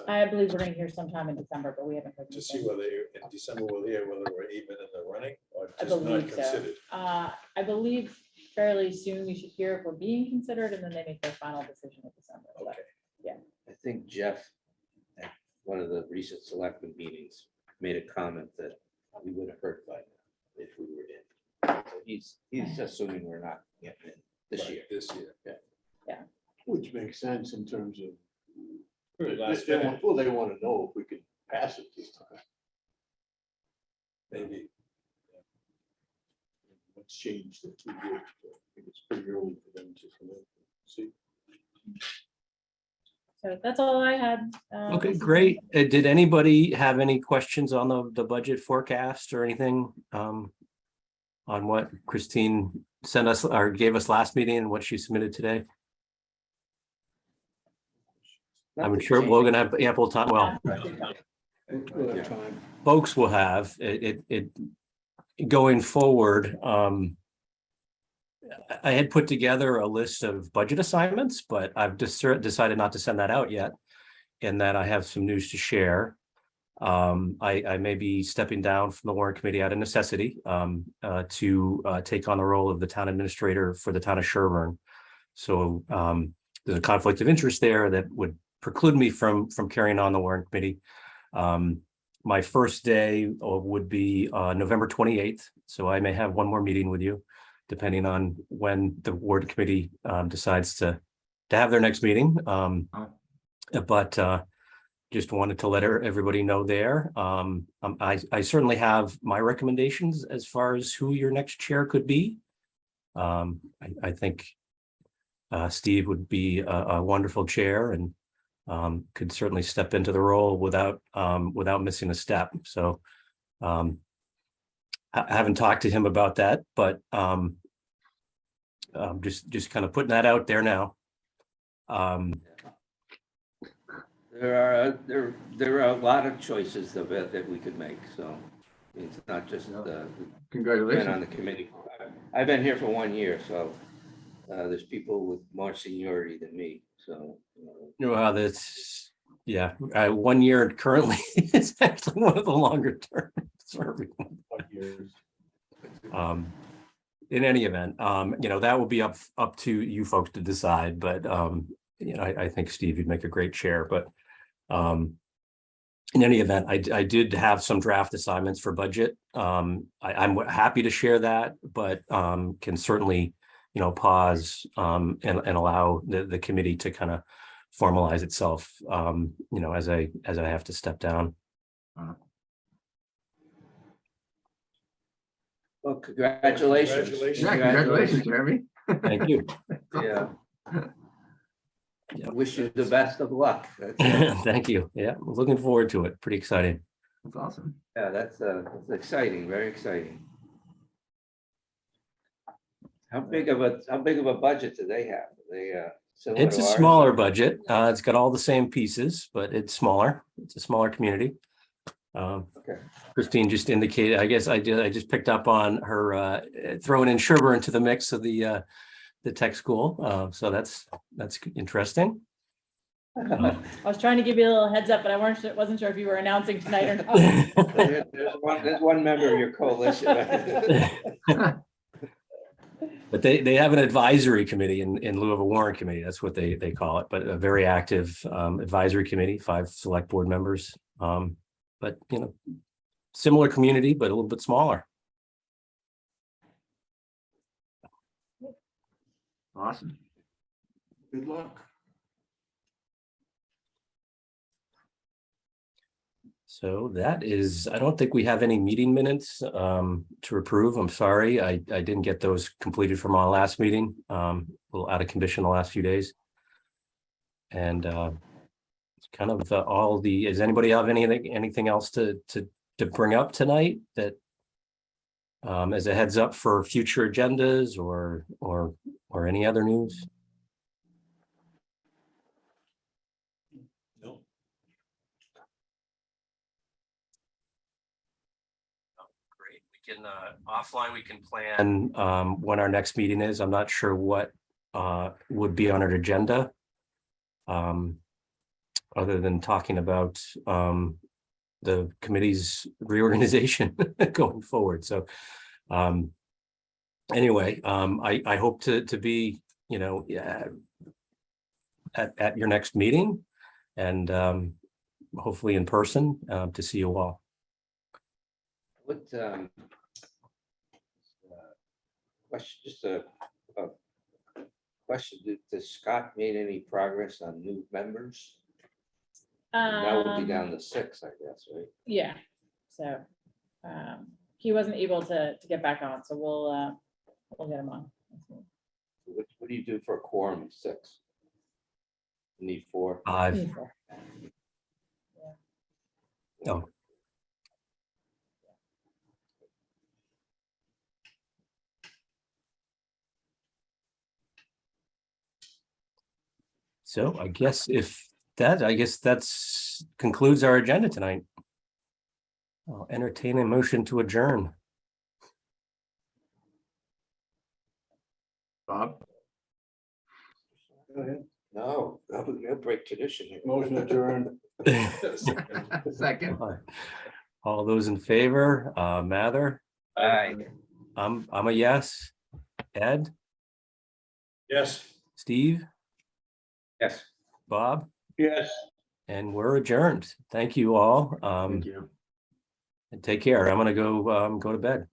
I believe we're going to hear sometime in December, but we haven't heard. To see anything. whether in December we'll hear whether we're even in the running or I just not believe so. considered. I believe fairly soon we should hear if we're being considered, and then they make their final decision in December. But Okay. I think Jeff, at one of the recent selectmen meetings, made a comment that we would have heard by now if we were in. So he's assuming we're not getting in this Right, year. This year. Which makes sense in terms of, Last they minute. want to know if we could pass it this time. Maybe. What's changed in 2 years? I think it's pretty early for them to come in. See, so that's all I had. Okay, this great. evening. Did anybody have any questions on the budget forecast or anything? On what Christine sent us or gave us last meeting and what she submitted today? I'm Nothing sure we're changed. gonna have ample time. Well, we'll have time. folks will have it going forward. I had put together a list of budget assignments, but I've just decided not to send that out yet. And that I have some news to share. I may be stepping down from the Warrant Committee out of necessity to take on the role of the town administrator for the town of Sherburne. So there's a conflict of interest there that would preclude me from carrying on the Warrant Committee. My first day would be November 28th, so I may have one more meeting with you, depending on when the Warrant Committee decides to have their next meeting. But just wanted to let everybody know there. I certainly have my recommendations as far as who your next chair could be. I think Steve would be a wonderful chair and could certainly step into the role without missing a step. So I haven't talked to him about that, but just kind of putting that out there now. There are a lot of choices that we could make, so it's not just been on Congratulations. the committee. I've been here for 1 year, so there's people with more seniority than me, so. Well, that's, 1 year currently is actually one of the longer term serving. 5 years. In any event, that will be up to you folks to decide, but I think Steve, you'd make a great chair, but in any event, I did have some draft assignments for budget. I'm happy to share that, but can certainly, pause and allow the committee to kind of formalize itself, as I have to step down. Well, congratulations. Yeah, congratulations, Jeremy. Thank you. Yeah. Yeah. Wish you the best of luck. That's, Thank you. Yeah, looking forward to it. Pretty exciting. That's awesome. yeah, that's exciting, very exciting. How big of a budget do they have? They similar It's to a ours? smaller budget. It's got all the same pieces, but it's smaller. It's a smaller community. Okay. Christine just indicated, I guess I just picked up on her throwing in Sherber into the mix of the tech school. So that's interesting. I was trying to give you a little heads up, but I wasn't sure if you were announcing tonight or not. There's one member of your coalition. But they have an advisory committee in lieu of a warrant committee. That's what they call it, but a very active advisory committee, 5 select board members. But similar community, but a little bit smaller. Awesome. Good luck. So that is, I don't think we have any meeting minutes to approve. I'm sorry. I didn't get those completed from our last meeting. A little out of condition the last few days. And it's kind of all the, does anybody have anything else to bring up tonight that as a heads up for future agendas or any other news? No. Great. We can offline, we can plan when our next meeting is. I'm not sure what would be on our agenda. Other than talking about the committee's reorganization going forward. So anyway, I hope to be, at your next meeting and hopefully in person to see you all. What question? Just a question. Does Scott made any progress on new members? That would be down to 6, I guess, right? Yeah, so he wasn't able to get back on, so we'll get him on. What do you do for a quorum of 6? You need 4. 5. Oh. So I guess that's concludes our agenda tonight. I'll entertain a motion to adjourn. Bob? Go ahead. No, we'll break tradition here. Motion adjourned. Second. All those in favor, Mather, Aye. I'm a yes. Ed, Yes. Steve, Yes. Bob, Yes. and we're adjourned. Thank you all. Thank you. And take care. I'm gonna go to bed.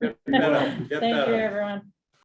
Get better. Get Thank you, better. everyone.